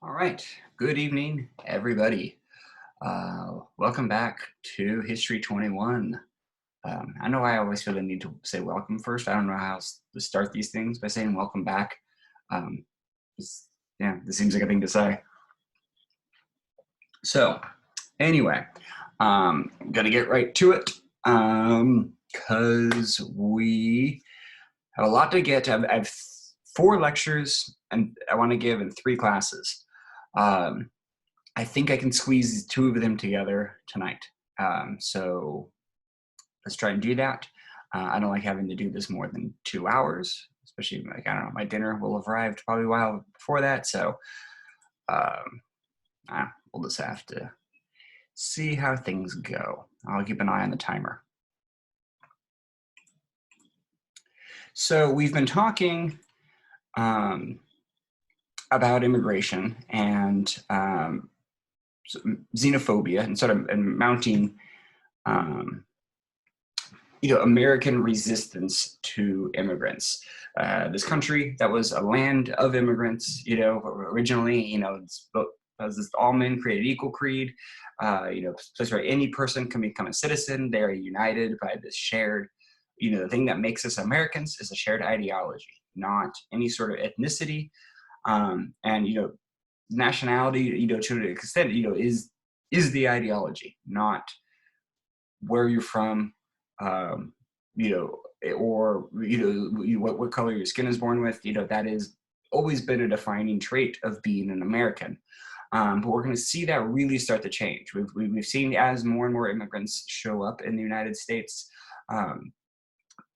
All right. Good evening, everybody. Welcome back to History 21. I know I always feel the need to say welcome first. I don't know how to start these things by saying welcome back. Um, yeah, this seems like a thing to say. So, anyway, gonna get right to it because we have a lot to get to. I have 4 lectures and I want to give in 3 classes. I think I can squeeze 2 of them together tonight. So let's try and do that. I don't like having to do this more than 2 hours, especially like, I don't know, my dinner will have arrived probably a while before that. So we'll just have to see how things go. I'll keep an eye on the timer. So we've been talking about immigration and xenophobia and sort of mounting American resistance to immigrants. This country that was a land of immigrants, originally, it's as this all men created equal creed, place where any person can become a citizen. They are united by this shared, the thing that makes us Americans is a shared ideology, not any sort of ethnicity. And, nationality, to an extent, is the ideology, not where you're from, or what color your skin is born with. That is always been a defining trait of being an American. But we're going to see that really start to change. We've seen as more and more immigrants show up in the United States,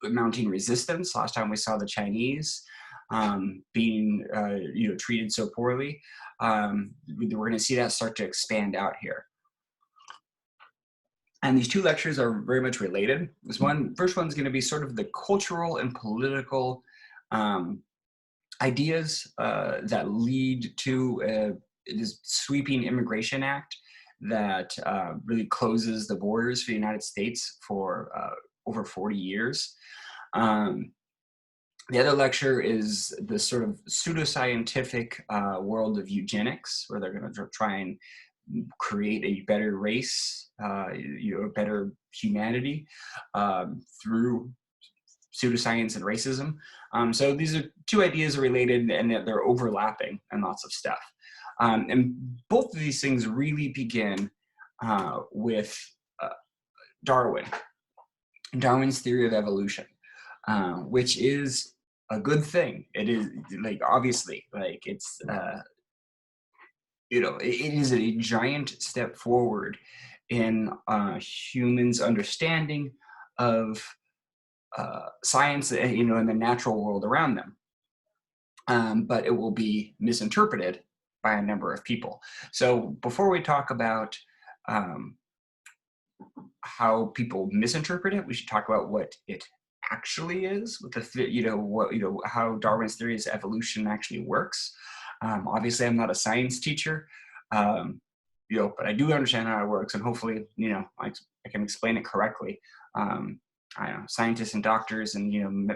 mounting resistance. Last time we saw the Chinese being treated so poorly. We're going to see that start to expand out here. And these 2 lectures are very much related. First one's going to be sort of the cultural and political ideas that lead to this sweeping Immigration Act that really closes the borders for the United States for over 40 years. The other lecture is the sort of pseudoscientific world of eugenics, where they're going to try and create a better race, a better humanity through pseudoscience and racism. So these are 2 ideas related, and they're overlapping and lots of stuff. And both of these things really begin with Darwin's theory of evolution, which is a good thing. It is, obviously, it's it is a giant step forward in humans' understanding of science, and the natural world around them. But it will be misinterpreted by a number of people. So before we talk about how people misinterpret it, we should talk about what it actually is, how Darwin's theory of evolution actually works. Obviously, I'm not a science teacher, but I do understand how it works, and hopefully, I can explain it correctly. I don't know, scientists and doctors and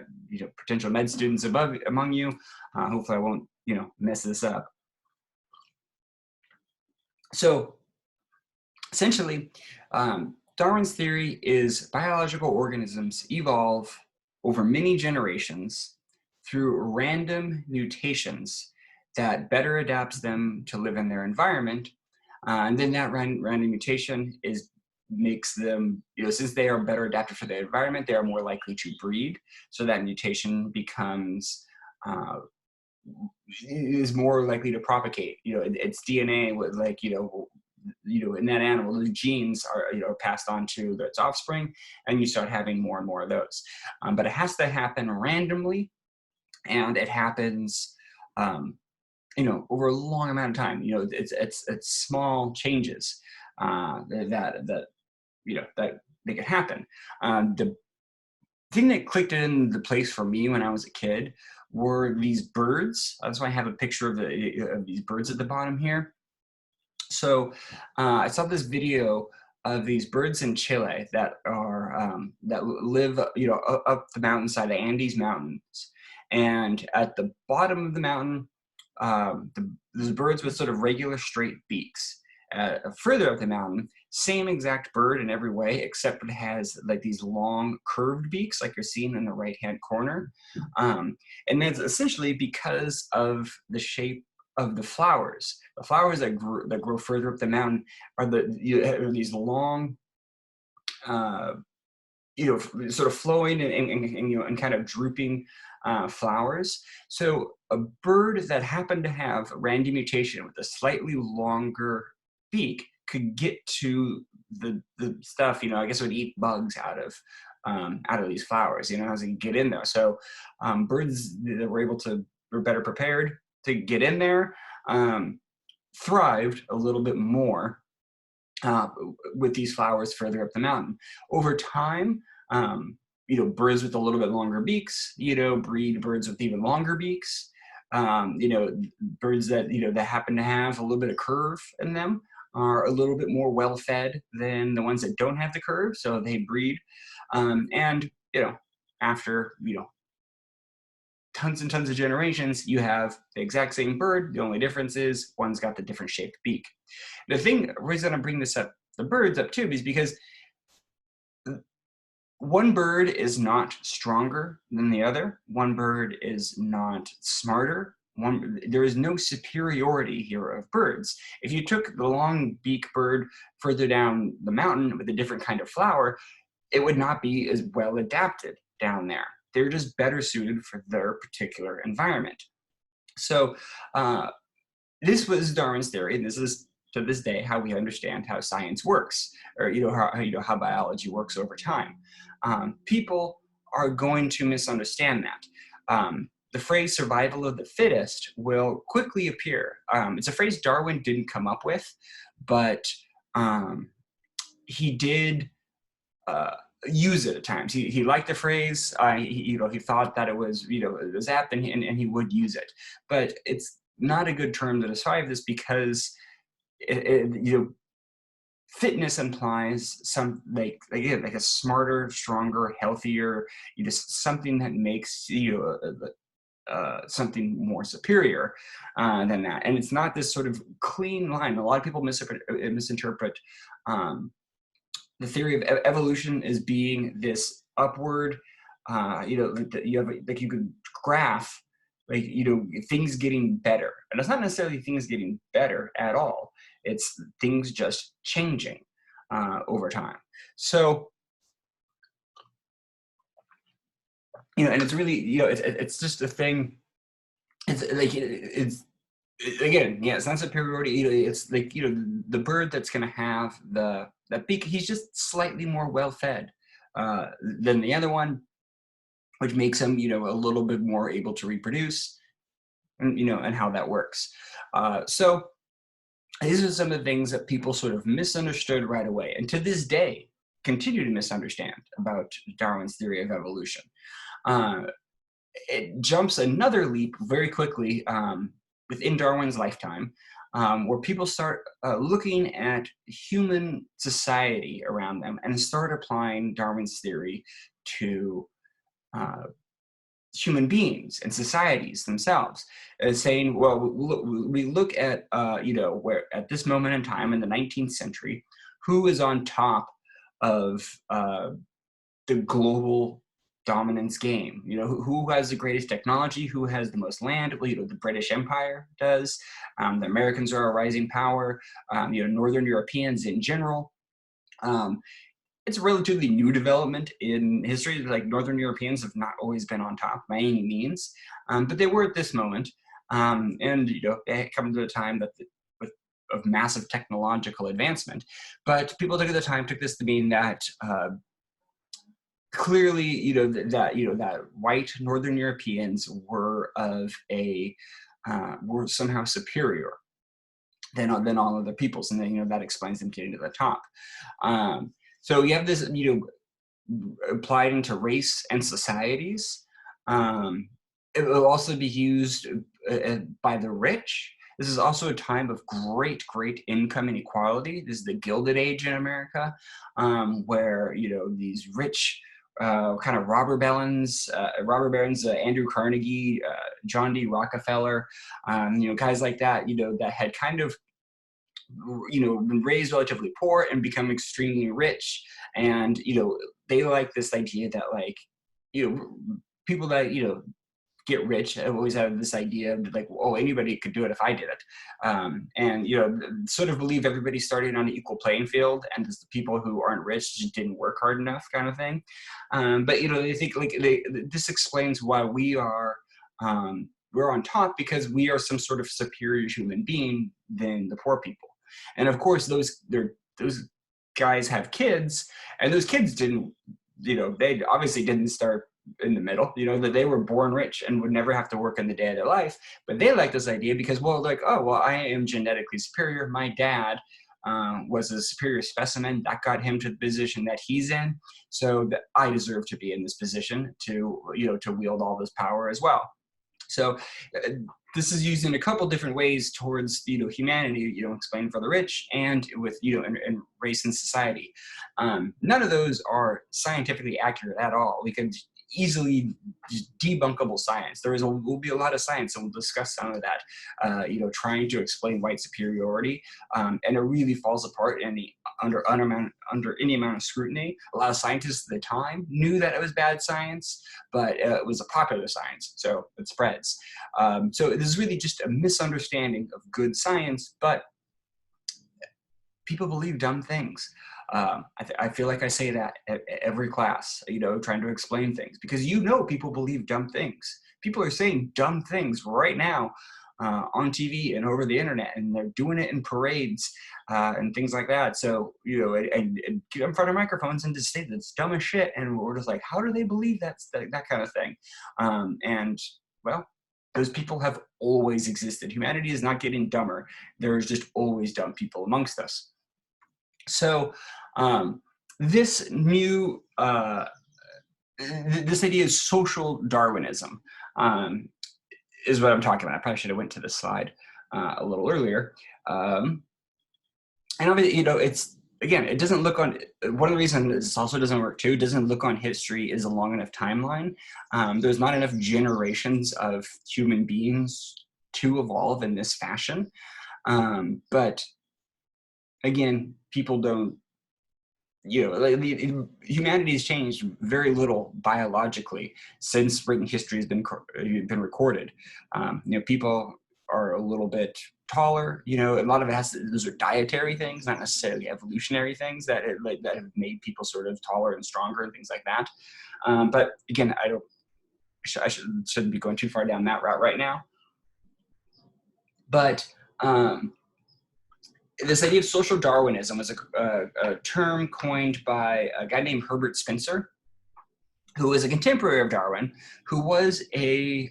potential med students among you. Hopefully, I won't mess this up. So, essentially, Darwin's theory is biological organisms evolve over many generations through random mutations that better adapts them to live in their environment. And then that random mutation makes them, since they are better adapted for their environment, they are more likely to breed. So that mutation becomes, is more likely to propagate. Its DNA with in that animal, the genes are passed on to its offspring, and you start having more and more of those. But it has to happen randomly, and it happens over a long amount of time. It's small changes that make it happen. The thing that clicked into place for me when I was a kid were these birds. That's why I have a picture of these birds at the bottom here. So I saw this video of these birds in Chile that are that live up the mountainside, the Andes Mountains, and at the bottom of the mountain those birds with sort of regular straight beaks. Further up the mountain, same exact bird in every way, except it has like these long curved beaks, like you're seeing in the right-hand corner. And that's essentially because of the shape of the flowers. The flowers that grow further up the mountain are these long, sort of flowing and kind of drooping flowers. So a bird that happened to have a random mutation with a slightly longer beak could get to the stuff, I guess it would eat bugs out of these flowers, as it get in there. So birds that were better prepared to get in there, thrived a little bit more with these flowers further up the mountain. Over time, birds with a little bit longer beaks, breed birds with even longer beaks. Birds that happen to have a little bit of curve in them are a little bit more well-fed than the ones that don't have the curve, so they breed. And after tons and tons of generations, you have the exact same bird. The only difference is one's got the different shaped beak. The reason I bring this up, the birds up too, is because one bird is not stronger than the other. One bird is not smarter. There is no superiority here of birds. If you took the long beak bird further down the mountain with a different kind of flower, it would not be as well adapted down there. They're just better suited for their particular environment. So this was Darwin's theory, and this is to this day how we understand how science works, or how biology works over time. People are going to misunderstand that. The phrase "survival of the fittest" will quickly appear. It's a phrase Darwin didn't come up with, but he did use it at times. He liked the phrase. He thought that it was it was apt, and he would use it. But it's not a good term to describe this because fitness implies some like a smarter, stronger, healthier, something that makes something more superior than that. And it's not this sort of clean line. A lot of people misinterpret the theory of evolution as being this upward, you have like you could graph things getting better, and it's not necessarily things getting better at all. It's things just changing over time. So and it's really it's just a thing. It's like it's again, yeah, it's not superiority. It's like the bird that's going to have that beak, he's just slightly more well fed than the other one, which makes him a little bit more able to reproduce, and how that works. So these are some of the things that people sort of misunderstood right away, and to this day continue to misunderstand about Darwin's theory of evolution. It jumps another leap very quickly within Darwin's lifetime, where people start looking at human society around them and start applying Darwin's theory to human beings and societies themselves, saying, well, we look at, where at this moment in time in the 19th century, who is on top of the global dominance game? Who has the greatest technology? Who has the most land? Well, the British Empire does. The Americans are a rising power. Northern Europeans in general. It's a relatively new development in history. Like Northern Europeans have not always been on top by any means, but they were at this moment. And they come to a time that of massive technological advancement. But people took this to mean that clearly, that white Northern Europeans were were somehow superior than all other peoples, and then that explains them getting to the top. So you have this applied into race and societies. It will also be used by the rich. This is also a time of great income inequality. This is the Gilded Age in America, where these rich kind of robber barons, Andrew Carnegie, John D. Rockefeller, guys like that, that had kind of, been raised relatively poor and become extremely rich. And, they like this idea that like, people that, get rich. I always have this idea of like, oh, anybody could do it if I did it. And, sort of believe everybody started on an equal playing field, and the people who aren't rich just didn't work hard enough kind of thing. But, they think like this explains why we're on top, because we are some sort of superior human being than the poor people. And of course, those guys have kids, and those kids didn't, they obviously didn't start in the middle, that they were born rich and would never have to work in the day of their life. But they like this idea because, well, like, oh, well, I am genetically superior. My dad was a superior specimen that got him to the position that he's in. So that I deserve to be in this position to, to wield all this power as well. So this is used in a couple different ways towards, humanity, explained for the rich, and with, and race and society. None of those are scientifically accurate at all. We could easily debunkable science. Will be a lot of science, and we'll discuss some of that, trying to explain white superiority, and it really falls apart under any amount of scrutiny. A lot of scientists at the time knew that it was bad science, but it was a popular science, so it spreads. So it is really just a misunderstanding of good science, but people believe dumb things. I feel like I say that at every class, trying to explain things, because people believe dumb things. People are saying dumb things right now on TV and over the internet, and they're doing it in parades and things like that. So, and get in front of microphones and just say that's dumb as shit, and we're just like, how do they believe that kind of thing? And well, those people have always existed. Humanity is not getting dumber. There's just always dumb people amongst us. So this new, this idea of social Darwinism is what I'm talking about. I probably should have went to this slide a little earlier. And obviously, it's, again, it doesn't look on, one of the reasons this also doesn't work too, doesn't look on history is a long enough timeline. There's not enough generations of human beings to evolve in this fashion. But again, people don't, humanity has changed very little biologically since written history has been recorded. People are a little bit taller. A lot of it those are dietary things, not necessarily evolutionary things that have made people sort of taller and stronger and things like that. But again, I shouldn't be going too far down that route right now. But this idea of social Darwinism was a term coined by a guy named Herbert Spencer, who was a contemporary of Darwin, who was a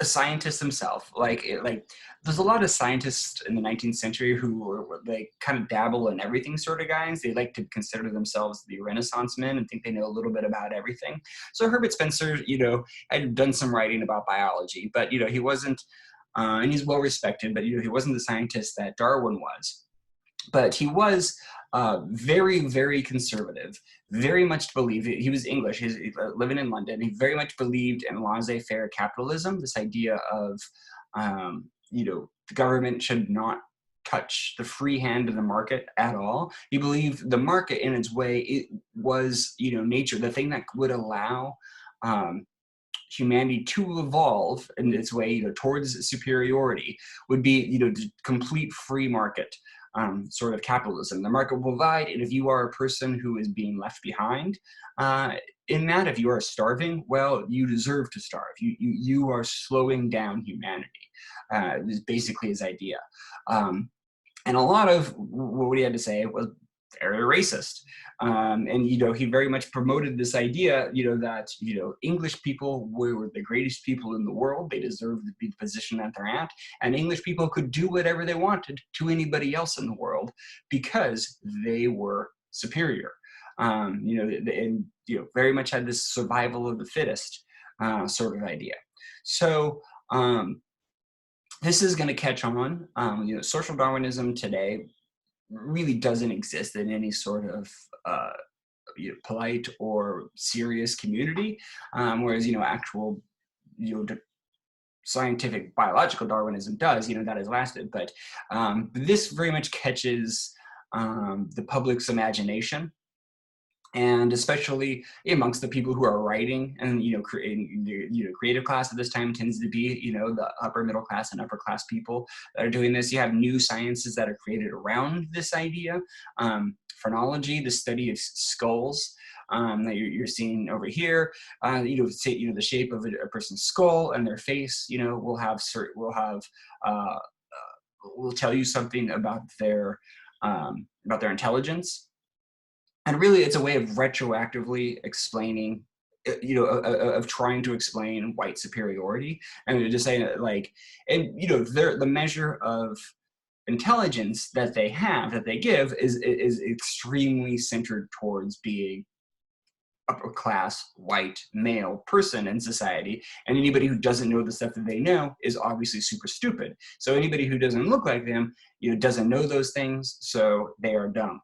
scientist himself. Like there's a lot of scientists in the 19th century who were like kind of dabble in everything sort of guys. They like to consider themselves the Renaissance men and think they know a little bit about everything. So Herbert Spencer, had done some writing about biology, but he wasn't. And he's well respected, but he wasn't the scientist that Darwin was. But he was very, very conservative, very much believed, he was English, he's living in London, he very much believed in laissez-faire capitalism, this idea of, the government should not touch the free hand of the market at all. He believed the market in its way, it was, nature, the thing that would allow humanity to evolve in its way, towards superiority would be, complete free market sort of capitalism. The market will provide, and if you are a person who is being left behind in that, if you are starving, well, you deserve to starve. You are slowing down humanity. Is basically his idea. And a lot of what he had to say was very racist. And, he very much promoted this idea, that, English people were the greatest people in the world. They deserved to be the position that they're at. And English people could do whatever they wanted to anybody else in the world because they were superior. And, very much had this survival of the fittest sort of idea. So, this is going to catch on. Social Darwinism today really doesn't exist in any sort of polite or serious community, whereas actual scientific biological Darwinism does, that has lasted. But this very much catches the public's imagination, and especially amongst the people who are writing and creating the creative class at this time tends to be the upper middle class and upper class people that are doing this. You have new sciences that are created around this idea. Phrenology, the study of skulls, that you're seeing over here. The shape of a person's skull and their face will tell you something about their intelligence. And really, it's a way of retroactively explaining, of trying to explain white superiority, and just saying the measure of intelligence that they give is extremely centered towards being upper class white male person in society, and anybody who doesn't know the stuff that they know is obviously super stupid. So anybody who doesn't look like them doesn't know those things, so they are dumb.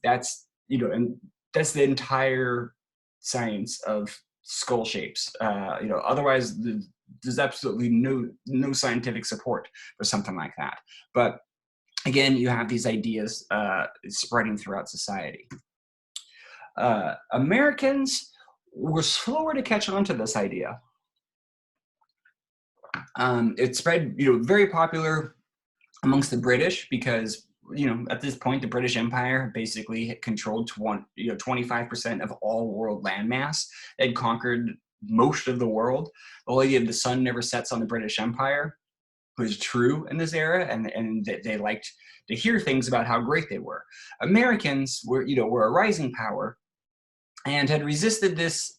That's and that's the entire science of skull shapes. Otherwise there's absolutely no scientific support for something like that. But again, you have these ideas spreading throughout society. Americans were slower to catch on to this idea. It spread, very popular amongst the British because, at this point, the British Empire basically controlled 25% of all world landmass. They'd conquered most of the world. The idea of the sun never sets on the British Empire was true in this era, and they liked to hear things about how great they were. Americans were a rising power and had resisted this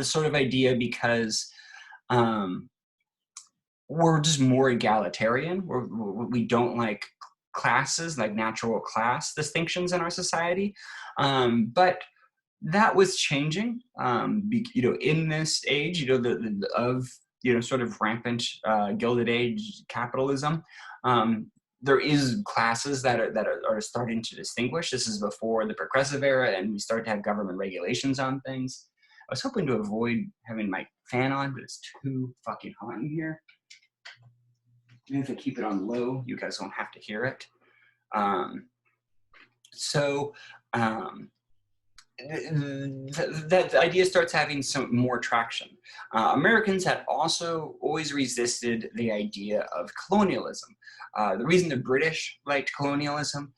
sort of idea because we're just more egalitarian. We don't like classes, like natural class distinctions in our society. But that was changing, in this age, sort of rampant Gilded Age capitalism. There is classes that are starting to distinguish. This is before the Progressive era, and we start to have government regulations on things. I was hoping to avoid having my fan on, but it's too fucking hot in here. Even if I keep it on low, you guys won't have to hear it. That idea starts having some more traction. Americans had also always resisted the idea of colonialism. The reason the British liked colonialism,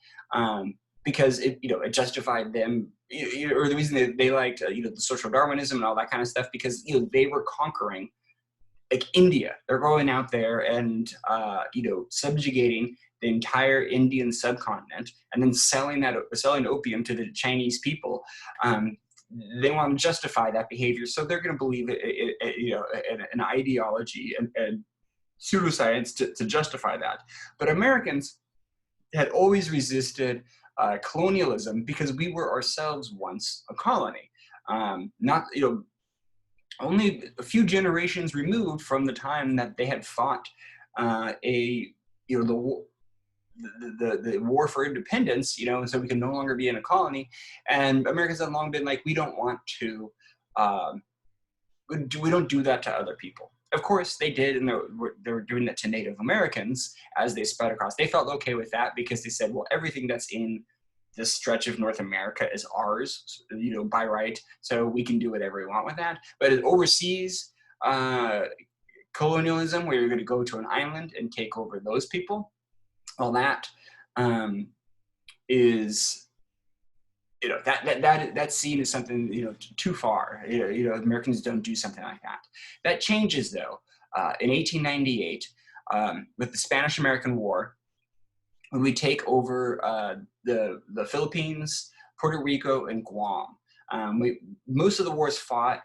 because it justified them, or the reason they liked the social Darwinism and all that kind of stuff, because they were conquering like India. They're going out there and subjugating the entire Indian subcontinent and then selling opium to the Chinese people. They want to justify that behavior, so they're going to believe an ideology and pseudoscience to justify that. But Americans had always resisted colonialism because we were ourselves once a colony. Only a few generations removed from the time that they had fought the war for independence, so we can no longer be in a colony. And Americans have long been like, we don't want to, we don't do that to other people. Of course they did, and they were doing that to Native Americans as they spread across. They felt okay with that because they said, well, everything that's in this stretch of North America is ours, by right, so we can do whatever we want with that. But overseas colonialism, where you're going to go to an island and take over those people, well, that is, that's seen as something, too far. Americans don't do something like that. That changes, though, in 1898 with the Spanish-American War, when we take over the Philippines, Puerto Rico, and Guam. Most of the wars fought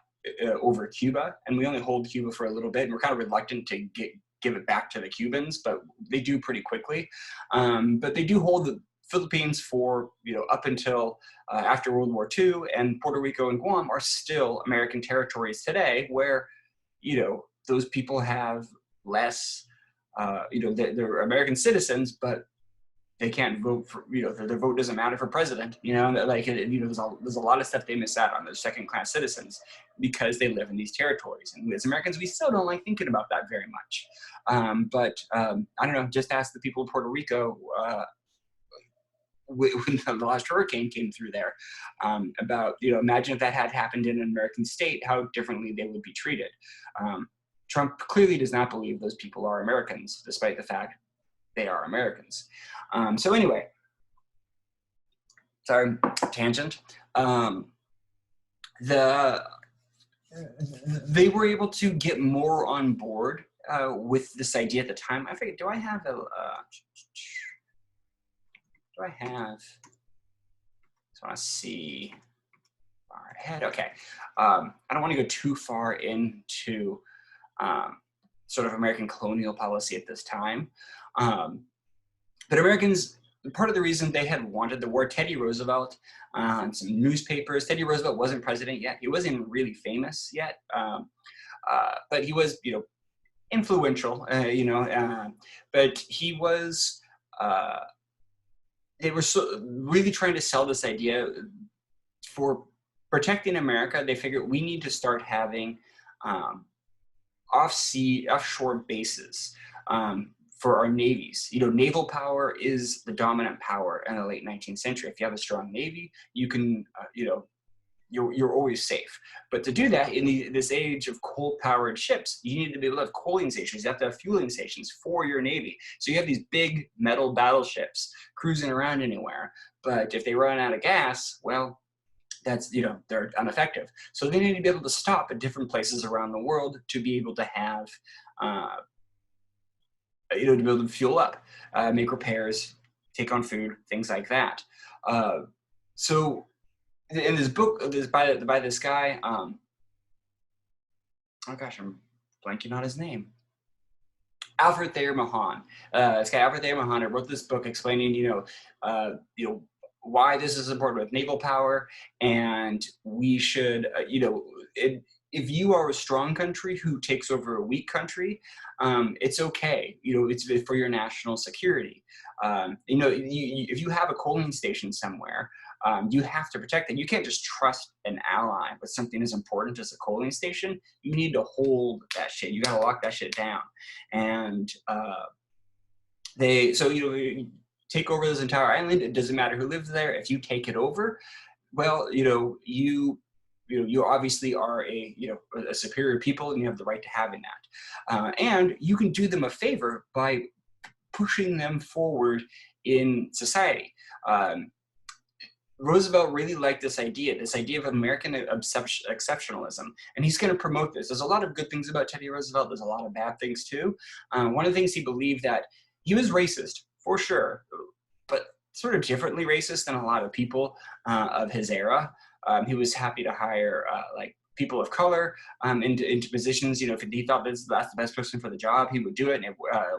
over Cuba, and we only hold Cuba for a little bit, and we're kind of reluctant to give it back to the Cubans, but they do pretty quickly. But they do hold the Philippines for, up until after World War II, and Puerto Rico and Guam are still American territories today, where, those people have less, they're American citizens, but they can't vote for, their vote doesn't matter for president, like, there's a lot of stuff they miss out on. They're second-class citizens because they live in these territories. And as Americans, we still don't like thinking about that very much. But I don't know, just ask the people of Puerto Rico when the last hurricane came through there about, imagine if that had happened in an American state, how differently they would be treated. Trump clearly does not believe those people are Americans, despite the fact they are Americans. So anyway, sorry, tangent. They were able to get more on board with this idea at the time. I forget, do I have, I just want to see far ahead. Okay. I don't want to go too far into sort of American colonial policy at this time. But Americans, part of the reason they had wanted the war, Teddy Roosevelt, some newspapers, Teddy Roosevelt wasn't president yet. He wasn't really famous yet, but he was, influential, but he was, they were really trying to sell this idea for protecting America. They figured we need to start having offshore bases for our navies. Naval power is the dominant power in the late 19th century. If you have a strong navy, you can, you're always safe. But to do that in this age of coal-powered ships, you need to be able to have coaling stations. You have to have fueling stations for your navy. So you have these big metal battleships cruising around anywhere. But if they run out of gas, well, that's, they're ineffective. So they need to be able to stop at different places around the world to be able to have, to be able to fuel up, make repairs, take on food, things like that. So in this book, by this guy, oh gosh, I'm blanking on his name. Alfred Thayer Mahan. This guy, Alfred Thayer Mahan, wrote this book explaining, why this is important with naval power, and we should, if you are a strong country who takes over a weak country, it's okay. It's for your national security. If you have a coaling station somewhere, you have to protect it. You can't just trust an ally with something as important as a coaling station. You need to hold that shit. You gotta lock that shit down. And take over this entire island. It doesn't matter who lives there. If you take it over, well, you obviously are a superior people, and you have the right to having that. And you can do them a favor by pushing them forward in society. Roosevelt really liked this idea of American exceptionalism, and he's going to promote this. There's a lot of good things about Teddy Roosevelt. There's a lot of bad things too. One of the things he believed that he was racist, for sure, but sort of differently racist than a lot of people of his era. He was happy to hire people of color into positions. If he thought that's the best person for the job, he would do it. And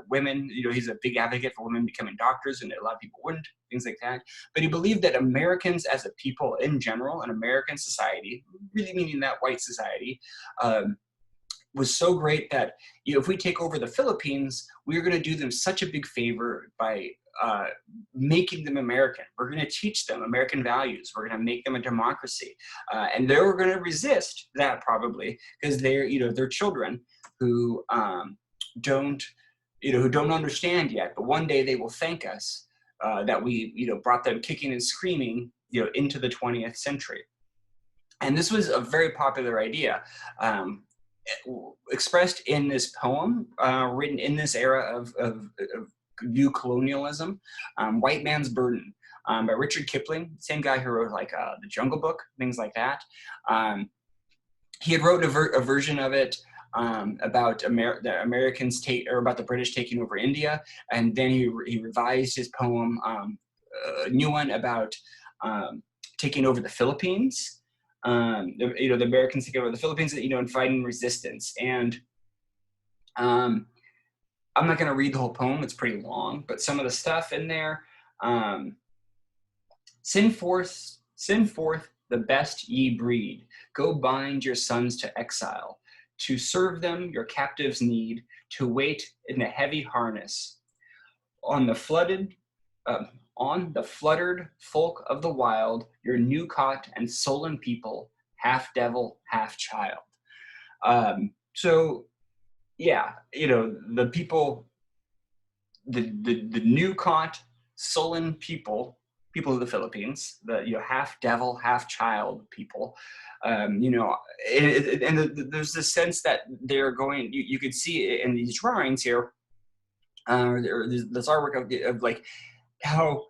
women, he's a big advocate for women becoming doctors, and a lot of people wouldn't, things like that. But he believed that Americans as a people in general, and American society, really meaning that white society, was so great that if we take over the Philippines, we're going to do them such a big favor by making them American. We're going to teach them American values. We're going to make them a democracy, and they're going to resist that probably because they're children who don't understand yet. But one day they will thank us that we brought them kicking and screaming into the 20th century. And this was a very popular idea. Expressed in this poem, written in this era of new colonialism, White Man's Burden, by Richard Kipling, same guy who wrote The Jungle Book, things like that. He had wrote a version of it about the Americans about the British taking over India, and then he revised his poem, a new one about taking over the Philippines. The Americans taking over the Philippines, and fighting resistance. And I'm not going to read the whole poem, it's pretty long, but some of the stuff in there, send forth the best ye breed, go bind your sons to exile, to serve them your captives need, to wait in the heavy harness, on the flooded on the fluttered folk of the wild, your new caught and sullen people, half devil, half child. So yeah, the people, the new caught, sullen people of the Philippines, the half devil, half child people, there's this sense that they're going. You could see it in these drawings here, or this artwork of like how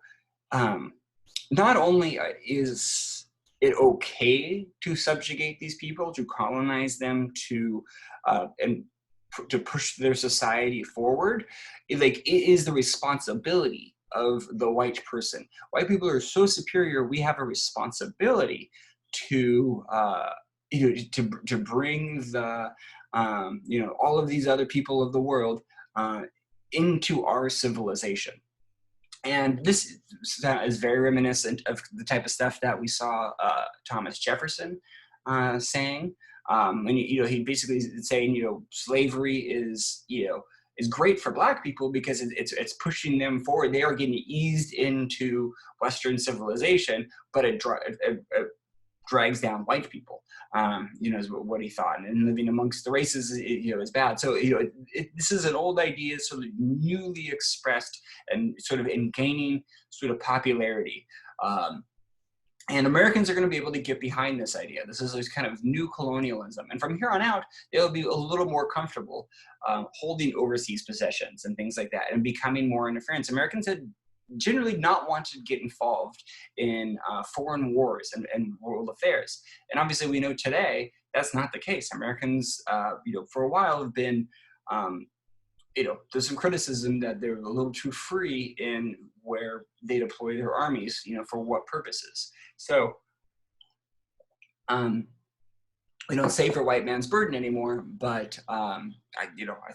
not only is it okay to subjugate these people, to colonize them, and to push their society forward, it is the responsibility of the white person. White people are so superior. We have a responsibility to to bring the all of these other people of the world into our civilization. And this is very reminiscent of the type of stuff that we saw Thomas Jefferson saying. And he basically is saying, slavery is great for Black people because it's pushing them forward. They are getting eased into Western civilization, but it drags down white people. Is what he thought, and living amongst the races, is bad. So, this is an old idea, sort of newly expressed and sort of in gaining sort of popularity. And Americans are going to be able to get behind this idea. This is this kind of new colonialism. And from here on out, they'll be a little more comfortable holding overseas possessions and things like that and becoming more interference. Americans had generally not wanted to get involved in foreign wars and world affairs. And obviously we know today that's not the case. Americans, for a while have been, there's some criticism that they're a little too free in where they deploy their armies, for what purposes. So we don't say for white man's burden anymore, but I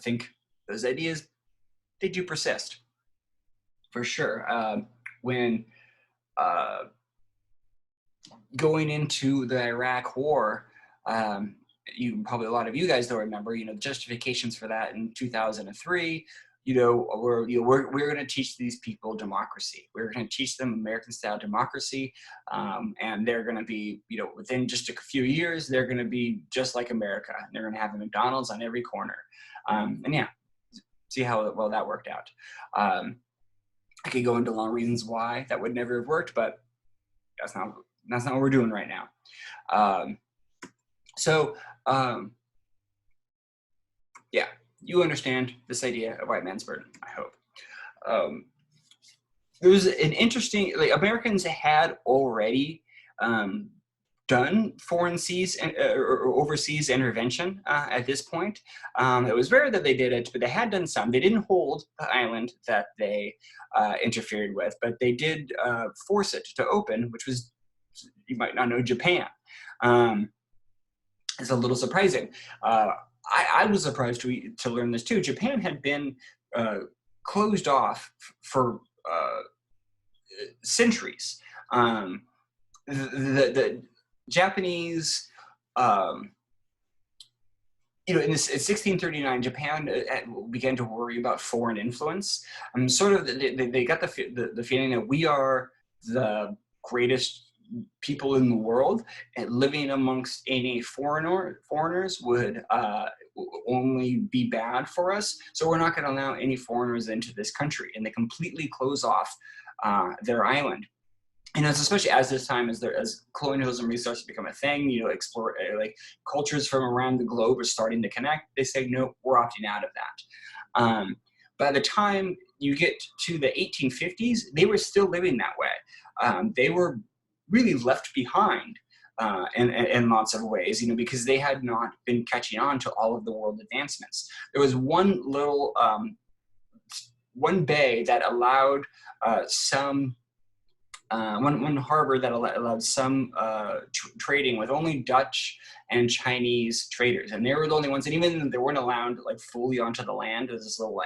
think those ideas, they do persist. For sure. When going into the Iraq War, probably a lot of you guys don't remember, the justifications for that in 2003, we're going to teach these people democracy. We're going to teach them American-style democracy, and they're going to be, within just a few years, they're going to be just like America. And they're going to have a McDonald's on every corner. And yeah, see how well that worked out. I could go into long reasons why that would never have worked, but that's not what we're doing right now. Yeah, you understand this idea of white man's burden, I hope. There was an interesting, Americans had already done foreign seas or overseas intervention at this point. It was rare that they did it, but they had done some. They didn't hold the island that they interfered with, but they did force it to open, which was, you might not know, Japan. It's a little surprising. I was surprised to learn this too. Japan had been closed off for centuries. The Japanese, in 1639, Japan began to worry about foreign influence. Sort of, they got the feeling that we are the greatest people in the world, and living amongst any foreigners would only be bad for us. So we're not going to allow any foreigners into this country, and they completely close off their island. And it's especially as this time, as colonialism starts to become a thing, explore cultures from around the globe are starting to connect. They say, no, we're opting out of that. By the time you get to the 1850s, they were still living that way. They were really left behind in lots of ways, because they had not been catching on to all of the world advancements. There was one little, one bay that allowed some, one harbor that allowed some trading with only Dutch and Chinese traders, and they were the only ones. And even they weren't allowed fully onto the land. There's this little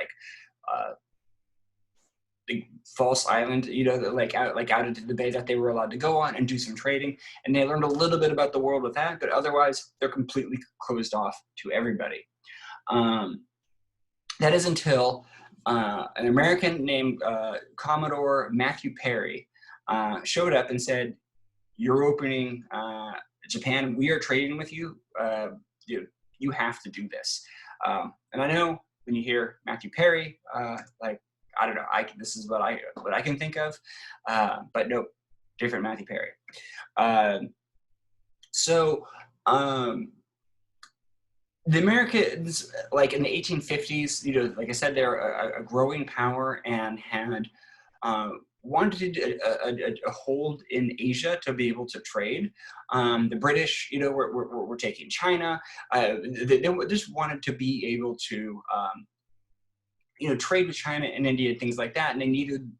big false island, out into the bay that they were allowed to go on and do some trading. And they learned a little bit about the world with that, but otherwise they're completely closed off to everybody. That is until an American named Commodore Matthew Perry showed up and said, "You're opening Japan. We are trading with you. You have to do this." And I know when you hear Matthew Perry, like, I don't know, this is what I can think of, but no, different Matthew Perry. The Americans, like in the 1850s, like I said, they're a growing power and had wanted a hold in Asia to be able to trade. The British, were taking China. They just wanted to be able to, trade with China and India and things like that, and they needed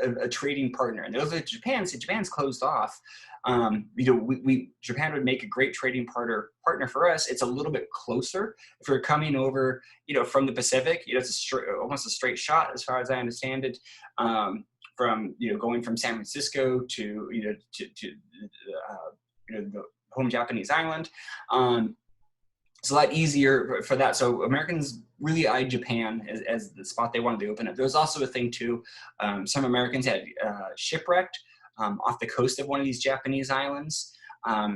a trading partner. And those are Japan. So Japan's closed off. Japan would make a great trading partner for us. It's a little bit closer if you're coming over, from the Pacific. It's almost a straight shot, as far as I understand it. From going from San Francisco to the home Japanese island. It's a lot easier for that. So Americans really eyed Japan as the spot they wanted to open up. There was also a thing too. Some Americans had shipwrecked off the coast of one of these Japanese islands,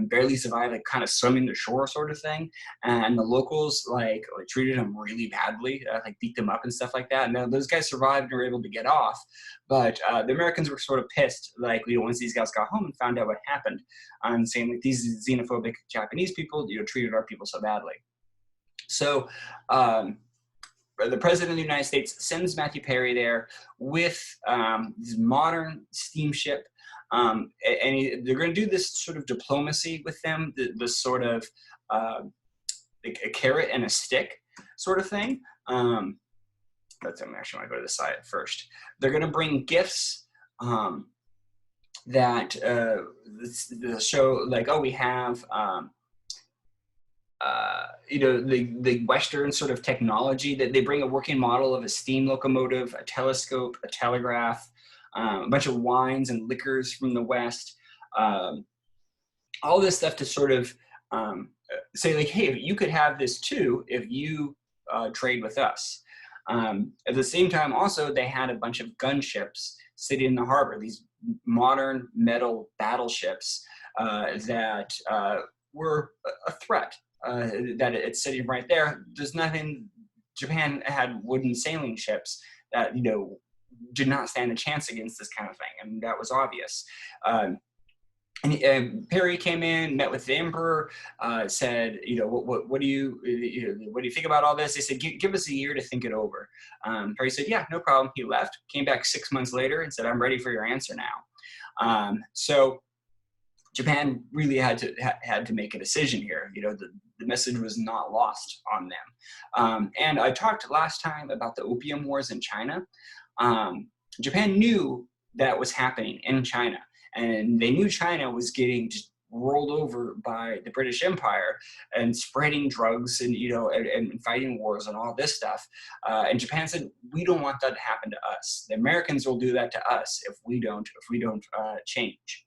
barely survived, like kind of swimming to shore sort of thing. And the locals like treated them really badly, like beat them up and stuff like that. And those guys survived and were able to get off. But the Americans were sort of pissed, like, once these guys got home and found out what happened, saying like these xenophobic Japanese people, treated our people so badly. So the president of the United States sends Matthew Perry there with this modern steamship. And they're going to do this sort of diplomacy with them, the sort of like a carrot and a stick sort of thing. I'm actually want to go to the side first. They're going to bring gifts that they'll show, like, oh, we have the Western sort of technology. That they bring a working model of a steam locomotive, a telescope, a telegraph, a bunch of wines and liquors from the West, all this stuff to sort of say, like, hey, you could have this too if you trade with us. At the same time, also, they had a bunch of gunships sitting in the harbor, these modern metal battleships that were a threat. That it's sitting right there. There's nothing. Japan had wooden sailing ships that did not stand a chance against this kind of thing, and that was obvious. And Perry came in, met with the emperor, said, what do you think about all this? They said, give us a year to think it over. Perry said, yeah, no problem. He left, came back 6 months later and said, I'm ready for your answer now. So Japan really had to make a decision here. The message was not lost on them. And I talked last time about the Opium Wars in China. Japan knew that was happening in China, and they knew China was getting just rolled over by the British Empire and spreading drugs and and fighting wars and all this stuff. And Japan said, we don't want that to happen to us. The Americans will do that to us if we don't change.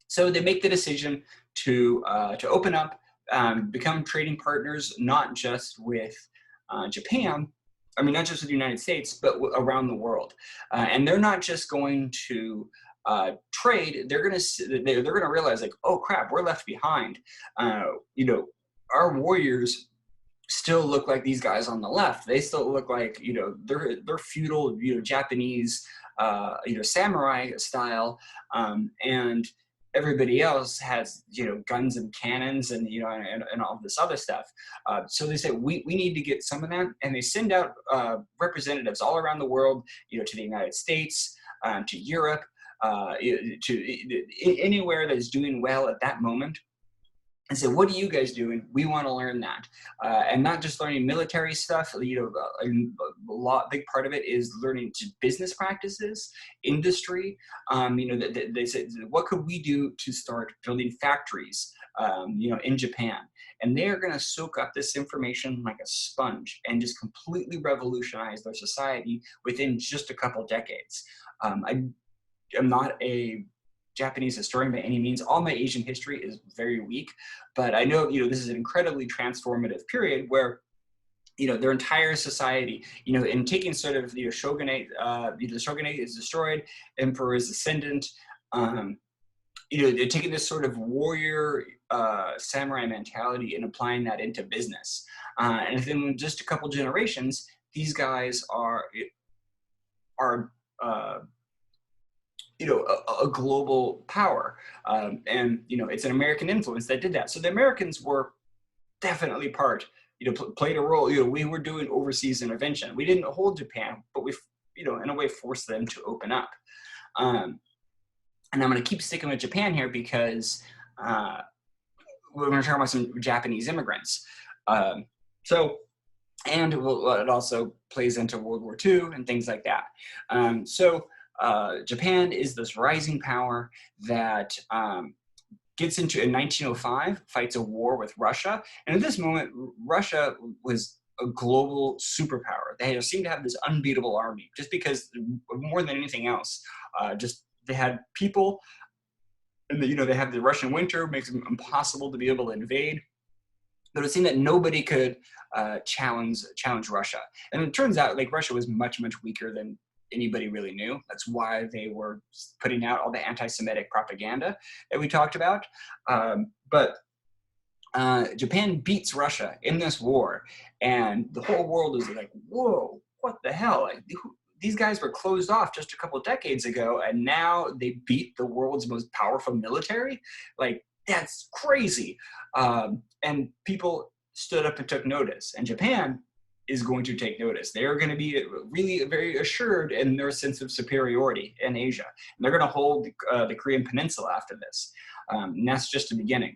So they make the decision to open up, become trading partners, not just with Japan. I mean, not just with the United States, but around the world. And they're not just going to trade. They're going to realize, like, oh crap, we're left behind. Our warriors still look like these guys on the left. They still look like they're feudal Japanese samurai style, and everybody else has guns and cannons and and all this other stuff. So they say we need to get some of that, and they send out representatives all around the world, to the United States, to Europe, to anywhere that is doing well at that moment, and say, what are you guys doing? We want to learn that. And not just learning military stuff, a big part of it is learning business practices, industry. They said, what could we do to start building factories, in Japan? And they are going to soak up this information like a sponge and just completely revolutionize their society within just a couple decades. I am not a Japanese historian by any means. All my Asian history is very weak, but I know this is an incredibly transformative period where their entire society, and taking sort of, shogunate, the shogunate is destroyed, emperor is ascendant, they're taking this sort of warrior samurai mentality and applying that into business. And within just a couple generations, these guys are a global power. And, it's an American influence that did that. So the Americans were definitely played a role. We were doing overseas intervention. We didn't hold Japan, but we, in a way forced them to open up. And I'm going to keep sticking with Japan here because we're going to talk about some Japanese immigrants. And it also plays into World War II and things like that. Japan is this rising power that gets into, in 1905, fights a war with Russia. And at this moment, Russia was a global superpower. They seemed to have this unbeatable army just because, more than anything else, they had people, and they have the Russian winter, makes it impossible to be able to invade. But it seemed that nobody could challenge Russia. And it turns out, like, Russia was much, much weaker than anybody really knew. That's why they were putting out all the anti-Semitic propaganda that we talked about. But Japan beats Russia in this war, and the whole world is like, whoa, what the hell? Like, these guys were closed off just a couple of decades ago, and now they beat the world's most powerful military? Like, that's crazy. And people stood up and took notice, and Japan is going to take notice. They're going to be really very assured in their sense of superiority in Asia. And they're going to hold the Korean Peninsula after this. And that's just the beginning.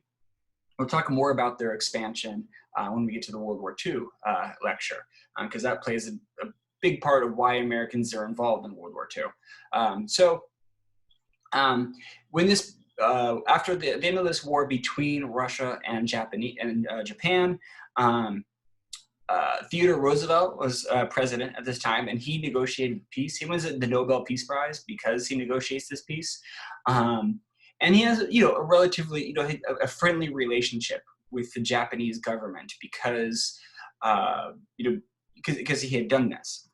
We'll talk more about their expansion when we get to the World War II lecture, because that plays a big part of why Americans are involved in World War II. When this after the end of this war between Russia and Japan, Theodore Roosevelt was president at this time, and he negotiated peace. He wins the Nobel Peace Prize because he negotiates this peace. And he has, a relatively, a friendly relationship with the Japanese government because he had done this.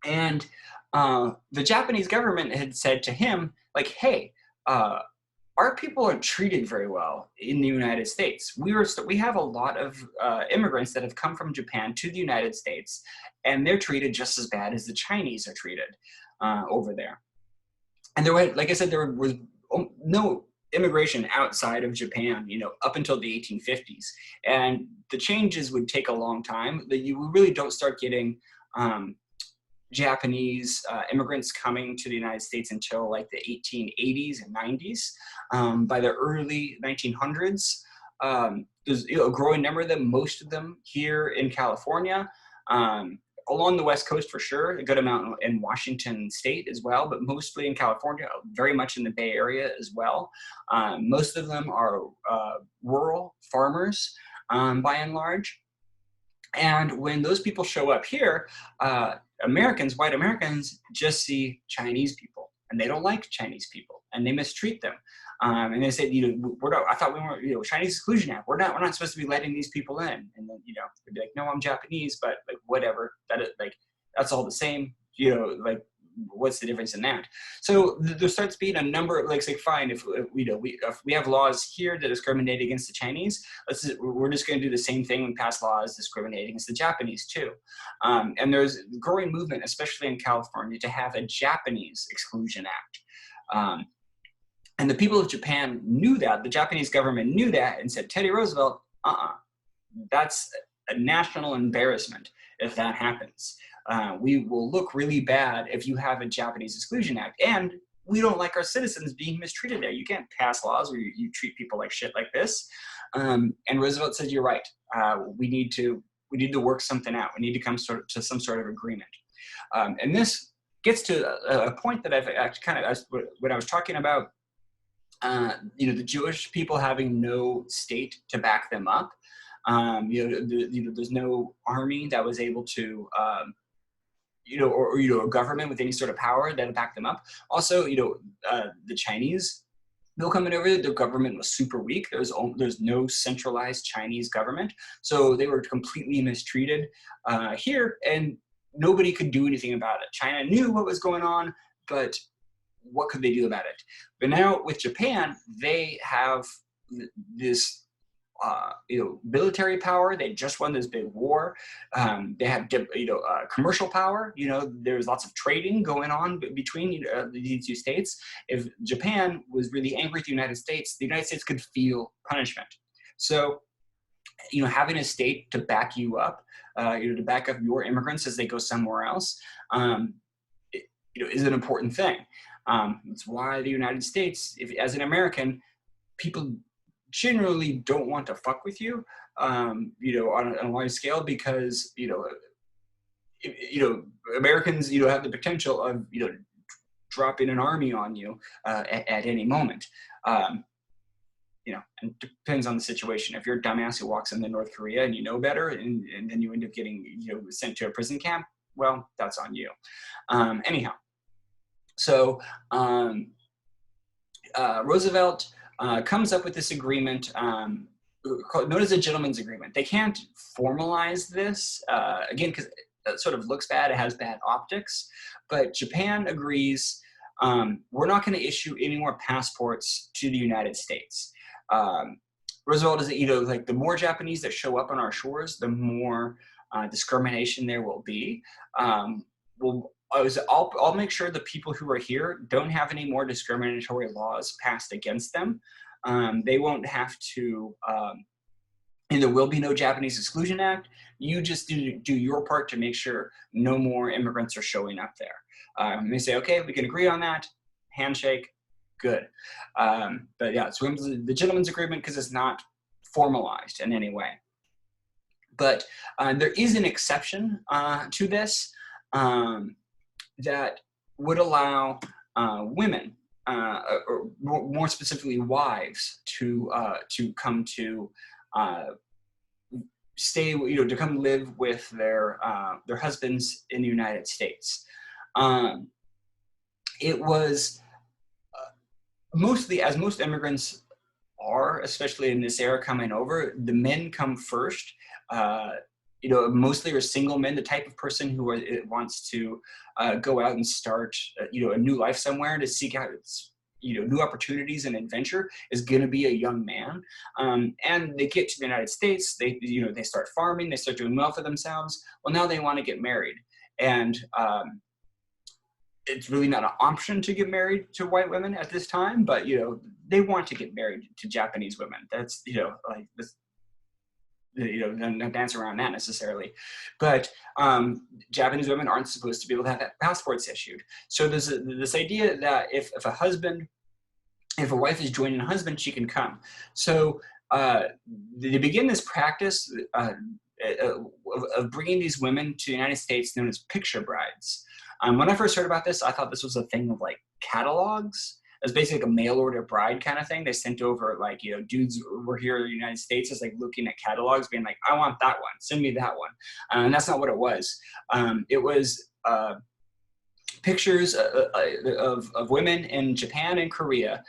And the Japanese government had said to him, like, hey, our people are treated very well in the United States. We have a lot of immigrants that have come from Japan to the United States, and they're treated just as bad as the Chinese are treated over there. And like I said, there was no immigration outside of Japan, up until the 1850s. And the changes would take a long time. That you really don't start getting Japanese immigrants coming to the United States until like the 1880s and 90s. By the early 1900s, there's a growing number of them, most of them here in California, along the West Coast for sure, a good amount in Washington State as well, but mostly in California, very much in the Bay Area as well. Most of them are rural farmers by and large. And when those people show up here, white Americans just see Chinese people, and they don't like Chinese people, and they mistreat them. And they say, I thought we weren't, Chinese Exclusion Act. We're not supposed to be letting these people in. And then, they'd be like, no, I'm Japanese, but like whatever. That's all the same. What's the difference in that? So there starts being a number, fine, if we have laws here that discriminate against the Chinese, we're just going to do the same thing and pass laws discriminating against the Japanese too. And there's a growing movement, especially in California, to have a Japanese Exclusion Act. And the people of Japan knew that, the Japanese government knew that, and said, Teddy Roosevelt, that's a national embarrassment if that happens. We will look really bad if you have a Japanese Exclusion Act, and we don't like our citizens being mistreated there. You can't pass laws where you treat people like shit like this. And Roosevelt said, you're right. We need to work something out. We need to come to some sort of agreement. And this gets to a point that when I was talking about, the Jewish people having no state to back them up. There's no army that was able to, a government with any sort of power that would back them up. Also, the Chinese Bill coming over, the government was super weak. There's no centralized Chinese government, so they were completely mistreated here, and nobody could do anything about it. China knew what was going on, but what could they do about it? But now with Japan, they have this military power. They just won this big war. They have commercial power. There's lots of trading going on between these two states. If Japan was really angry at the United States could feel punishment. So having a state to back you up, to back up your immigrants as they go somewhere else, is an important thing. It's why the United States, as an American, people generally don't want to fuck with you, on a wide scale, because Americans have the potential of dropping an army on you at any moment. And it depends on the situation. If you're a dumbass who walks into North Korea and you know better, and then you end up getting sent to a prison camp, well, that's on you. Anyhow, so Roosevelt comes up with this agreement known as a gentleman's agreement. They can't formalize this, again, because it sort of looks bad, it has bad optics, but Japan agrees, we're not going to issue any more passports to the United States. Roosevelt is, like, the more Japanese that show up on our shores, the more discrimination there will be. I'll make sure the people who are here don't have any more discriminatory laws passed against them. They won't have to, and there will be no Japanese Exclusion Act. You just do your part to make sure no more immigrants are showing up there. They say, okay, we can agree on that. Handshake, good. But yeah, so the gentleman's agreement, because it's not formalized in any way. But there is an exception to this. That would allow women, or more specifically wives, to come to stay, to come live with their husbands in the United States. It was mostly, as most immigrants are, especially in this era coming over, the men come first. Mostly are single men, the type of person who wants to go out and start, a new life somewhere, to seek out, new opportunities and adventure, is going to be a young man. And they get to the United States, they start farming, they start doing well for themselves. Well, now they want to get married. And it's really not an option to get married to white women at this time, but, they want to get married to Japanese women. That's, like this. Don't dance around that necessarily, but Japanese women aren't supposed to be able to have passports issued. So there's this idea that if a wife is joining a husband, she can come. So they begin this practice of bringing these women to the United States, known as picture brides. When I first heard about this, I thought this was a thing of like catalogs. It's basically like a mail order bride kind of thing. They sent over, like, dudes were here in the United States, is like looking at catalogs, being like, I want that one, send me that one. And that's not what it was. It was pictures of women in Japan and Korea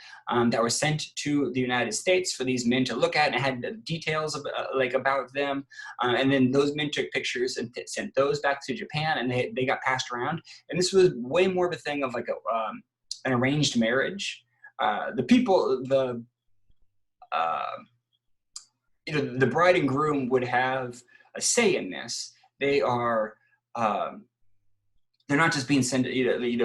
that were sent to the United States for these men to look at, and had details about them. And then those men took pictures and sent those back to Japan, and they got passed around. And this was way more of a thing of like an arranged marriage. The bride and groom would have a say in this. They are, they're not just being sent, being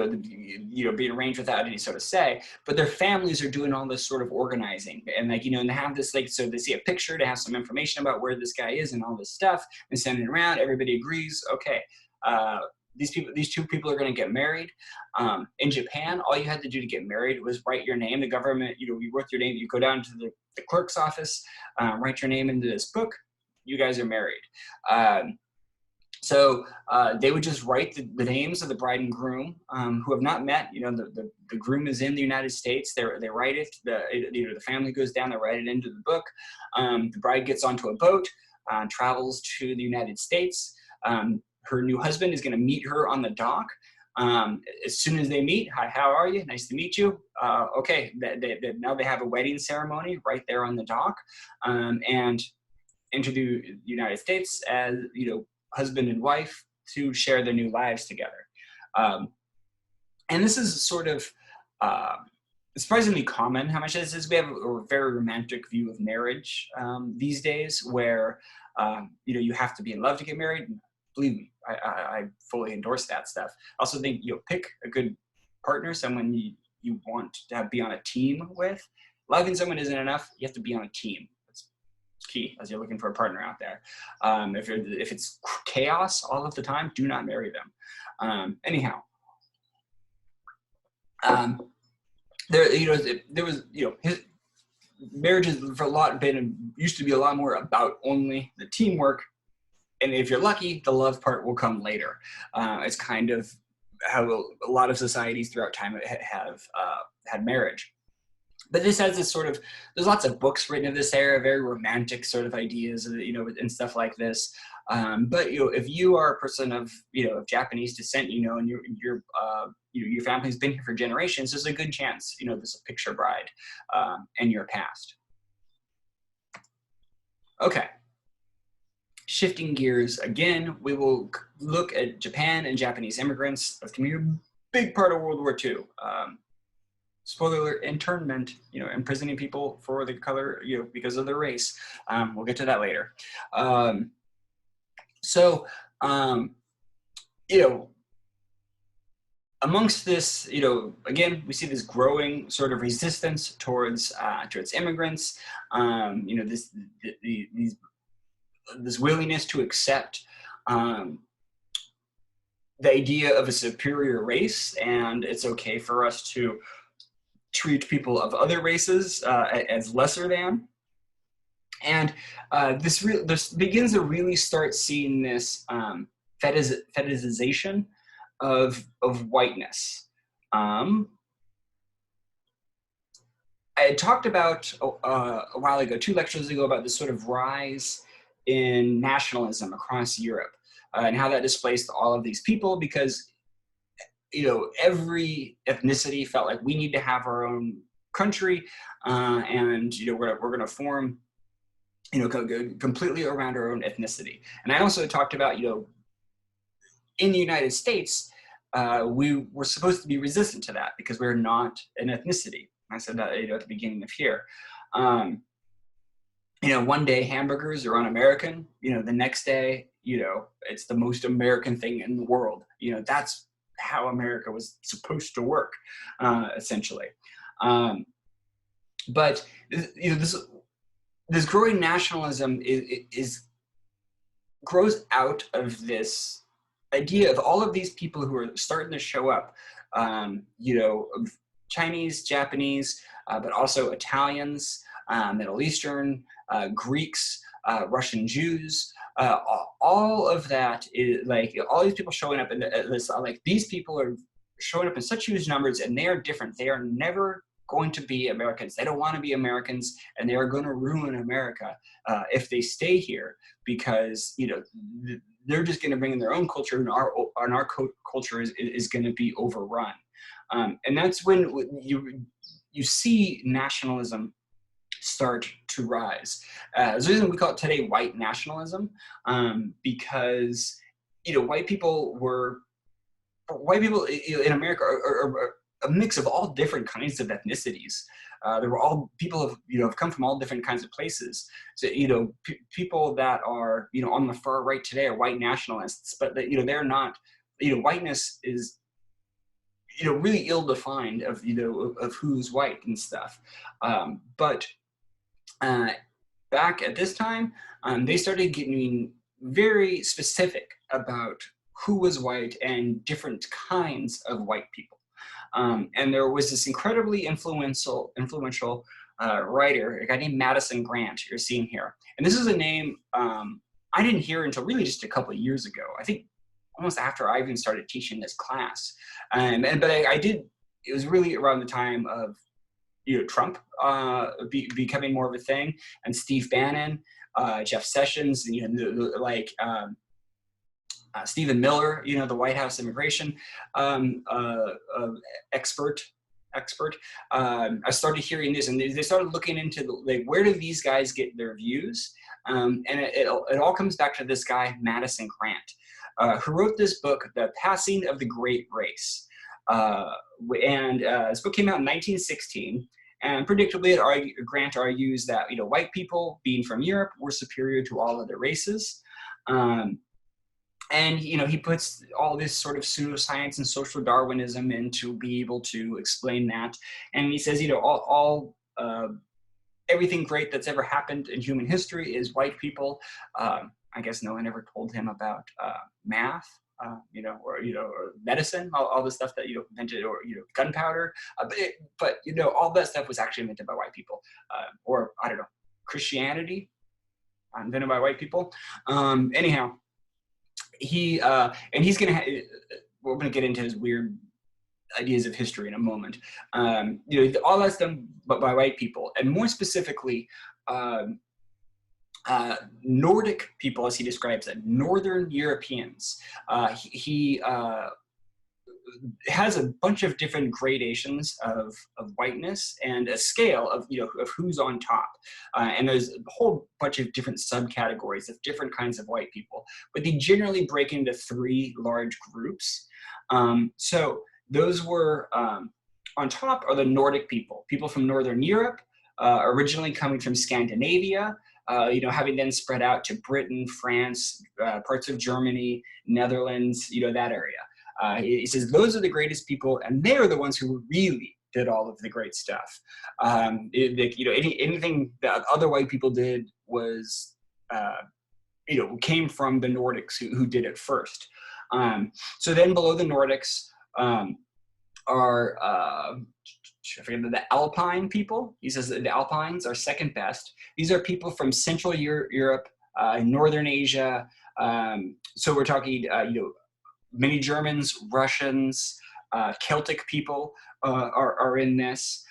arranged without any sort of say, but their families are doing all this sort of organizing, and and they have this, so they see a picture to have some information about where this guy is and all this stuff, and send it around. Everybody agrees, okay, these two people are going to get married. In Japan, all you had to do to get married was write your name. The government, you wrote your name. You go down to the clerk's office, write your name into this book. You guys are married. So they would just write the names of the bride and groom who have not met. The groom is in the United States. They write it. The family goes down. They write it into the book. The bride gets onto a boat, travels to the United States. Her new husband is going to meet her on the dock. As soon as they meet, hi, how are you? Nice to meet you. Okay, now they have a wedding ceremony right there on the dock, and enter the United States as, husband and wife to share their new lives together. And this is sort of surprisingly common. How much this is? We have a very romantic view of marriage these days, where you have to be in love to get married. Believe me, I fully endorse that stuff. I also think pick a good partner, someone you want to be on a team with. Loving someone isn't enough. You have to be on a team. That's key as you're looking for a partner out there. If it's chaos all of the time, do not marry them. Anyhow. There was his marriages for a lot used to be a lot more about only the teamwork, and if you're lucky, the love part will come later. It's kind of how a lot of societies throughout time have had marriage. But this has this sort of, there's lots of books written of this era, very romantic sort of ideas, and stuff like this. But if you are a person of of Japanese descent, and your family's been here for generations, there's a good chance there's a picture bride in your past. Okay. Shifting gears again, we will look at Japan and Japanese immigrants. That's going to be a big part of World War II. Spoiler alert, internment, imprisoning people for the color, because of their race. We'll get to that later. Amongst this, again, we see this growing sort of resistance towards immigrants. This willingness to accept the idea of a superior race, and it's okay for us to treat people of other races as lesser than. And this begins to really start seeing this fetishization of whiteness. I had talked about a while ago, 2 lectures ago, about this sort of rise in nationalism across Europe and how that displaced all of these people, because every ethnicity felt like we need to have our own country, and we're going to form completely around our own ethnicity. And I also talked about in the United States we were supposed to be resistant to that because we're not an ethnicity. I said that at the beginning of here. One day hamburgers are un-American, the next day it's the most American thing in the world. That's how America was supposed to work, essentially. But this growing nationalism grows out of this idea of all of these people who are starting to show up, Chinese, Japanese, but also Italians, Middle Eastern, Greeks, Russian Jews. All of that is all these people showing up in this, these people are showing up in such huge numbers, and they are different. They are never going to be Americans. They don't want to be Americans, and they are going to ruin America if they stay here, because they're just going to bring in their own culture, and our culture is going to be overrun. And that's when you see nationalism start to rise. There's a reason we call it today white nationalism, because white people in America are a mix of all different kinds of ethnicities. There were all people have come from all different kinds of places. So people that are on the far right today are white nationalists, but they're not. Whiteness is really ill-defined of who's white and stuff. But back at this time, they started getting very specific about who was white and different kinds of white people. And there was this incredibly influential writer, a guy named Madison Grant, you're seeing here. And this is a name I didn't hear until really just a couple of years ago. I think almost after I even started teaching this class. But I did, it was really around the time of Trump becoming more of a thing, and Steve Bannon, Jeff Sessions, Stephen Miller, the White House immigration um, uh, uh, expert. I started hearing this, and they started looking into like, where do these guys get their views? And it all comes back to this guy, Madison Grant, who wrote this book, The Passing of the Great Race. This book came out in 1916. And predictably, Grant argues that white people, being from Europe, were superior to all other races. And he puts all this sort of pseudoscience and social Darwinism in to be able to explain that. And he says, everything great that's ever happened in human history is white people. I guess no one ever told him about math, or medicine, all the stuff that invented, or gunpowder. But all that stuff was actually invented by white people, or I don't know, Christianity, invented by white people. Anyhow. And he's gonna. We're gonna get into his weird ideas of history in a moment. All that's done by white people, and more specifically, Nordic people, as he describes it, Northern Europeans. He has a bunch of different gradations of whiteness and a scale of who's on top, and there's a whole bunch of different subcategories of different kinds of white people, but they generally break into three large groups. So those were on top are the Nordic people from Northern Europe, originally coming from Scandinavia, having then spread out to Britain, France, parts of Germany, Netherlands, that area. He says those are the greatest people, and they're the ones who really did all of the great stuff. Anything that other white people did was, came from the Nordics who did it first. So then below the Nordics are the Alpine people. He says that the Alpines are second best. These are people from Central Europe, Northern Asia. So we're talking, many Germans, Russians, Celtic people are in this.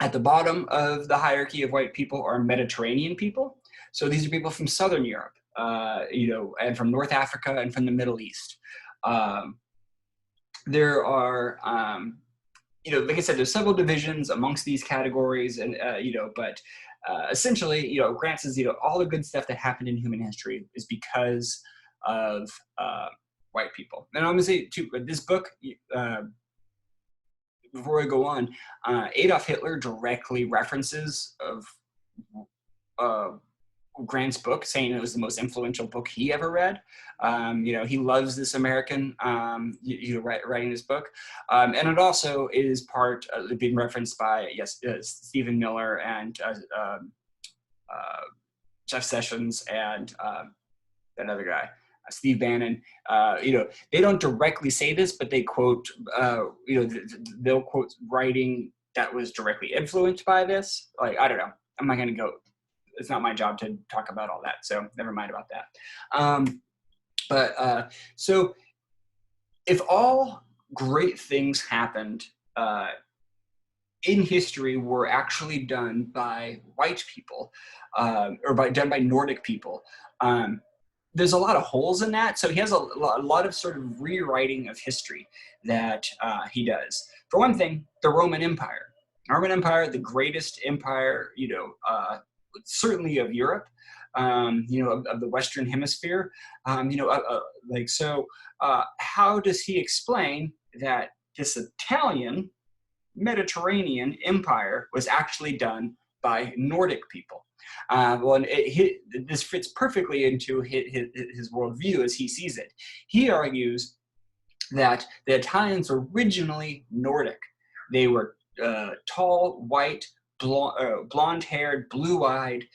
At the bottom of the hierarchy of white people are Mediterranean people. So these are people from Southern Europe, and from North Africa and from the Middle East. There are, like I said, there's several divisions amongst these categories, and but essentially, Grant says, all the good stuff that happened in human history is because of white people. And I'm gonna say too, this book, before I go on, Adolf Hitler directly references of Grant's book, saying it was the most influential book he ever read. He loves this American, writing this book. And it also is being referenced by, Stephen Miller and Jeff Sessions and another guy, Steve Bannon. They don't directly say this, but they quote, they'll quote writing that was directly influenced by this. Like, I don't know. I'm not going to go. It's not my job to talk about all that. So never mind about that. So if all great things happened in history were actually done by white people, or done by Nordic people, there's a lot of holes in that. So he has a lot of sort of rewriting of history that he does. For one thing, the Roman Empire. Roman Empire, the greatest empire, certainly of Europe, of the Western Hemisphere. How does he explain that this Italian Mediterranean empire was actually done by Nordic people? This fits perfectly into his worldview as he sees it. He argues that the Italians were originally Nordic. They were tall, white, blonde-haired, blue-eyed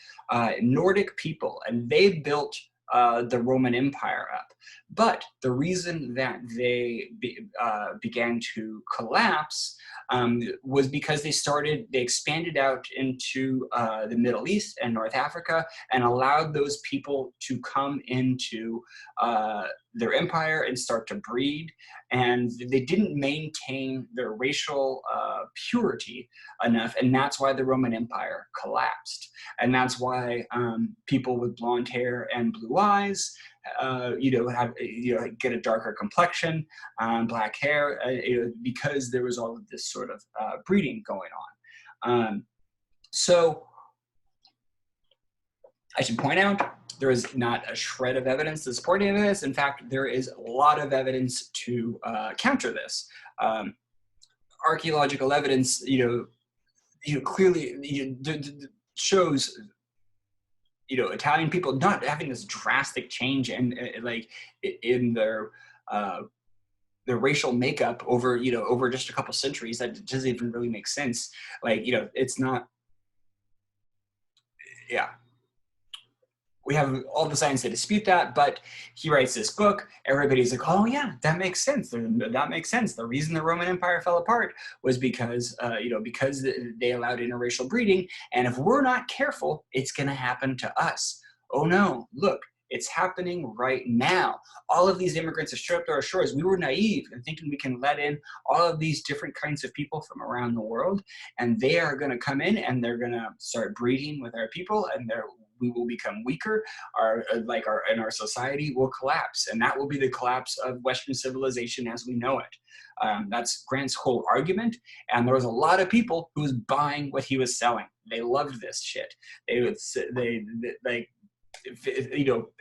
Nordic people, and they built the Roman Empire up. But the reason that they began to collapse was because they expanded out into the Middle East and North Africa and allowed those people to come into their empire and start to breed. And they didn't maintain their racial purity enough, and that's why the Roman Empire collapsed, and that's why people with blonde hair and blue eyes, get a darker complexion, black hair, because there was all of this sort of breeding going on. So I should point out, there is not a shred of evidence to support any of this. In fact, there is a lot of evidence to counter this. Archaeological evidence, clearly shows, Italian people not having this drastic change in their racial makeup over just a couple centuries. That doesn't even really make sense. It's not. Yeah. We have all the science to dispute that, but he writes this book. Everybody's like, oh yeah, that makes sense. That makes sense. The reason the Roman Empire fell apart was because they allowed interracial breeding. And if we're not careful, it's going to happen to us. Oh no, look, it's happening right now. All of these immigrants have showed up to our shores. We were naive and thinking we can let in all of these different kinds of people from around the world, and they are going to come in and they're going to start breeding with our people, and we will become weaker. Our society will collapse, and that will be the collapse of Western civilization as we know it. That's Grant's whole argument, and there was a lot of people who was buying what he was selling. They loved this shit.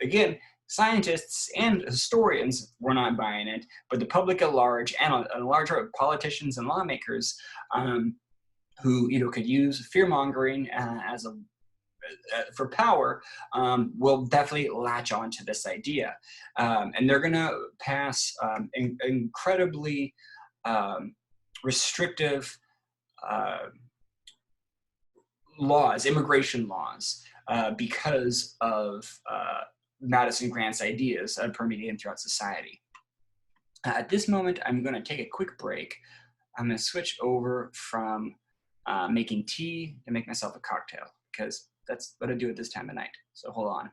Again, scientists and historians were not buying it, but the public at large, and a large part of politicians and lawmakers, who could use fear-mongering for power, will definitely latch on to this idea. And they're going to pass incredibly restrictive laws, immigration laws, because of Madison Grant's ideas permeating throughout society. At this moment, I'm going to take a quick break. I'm going to switch over from making tea to make myself a cocktail, because that's what I do at this time of night. So hold on.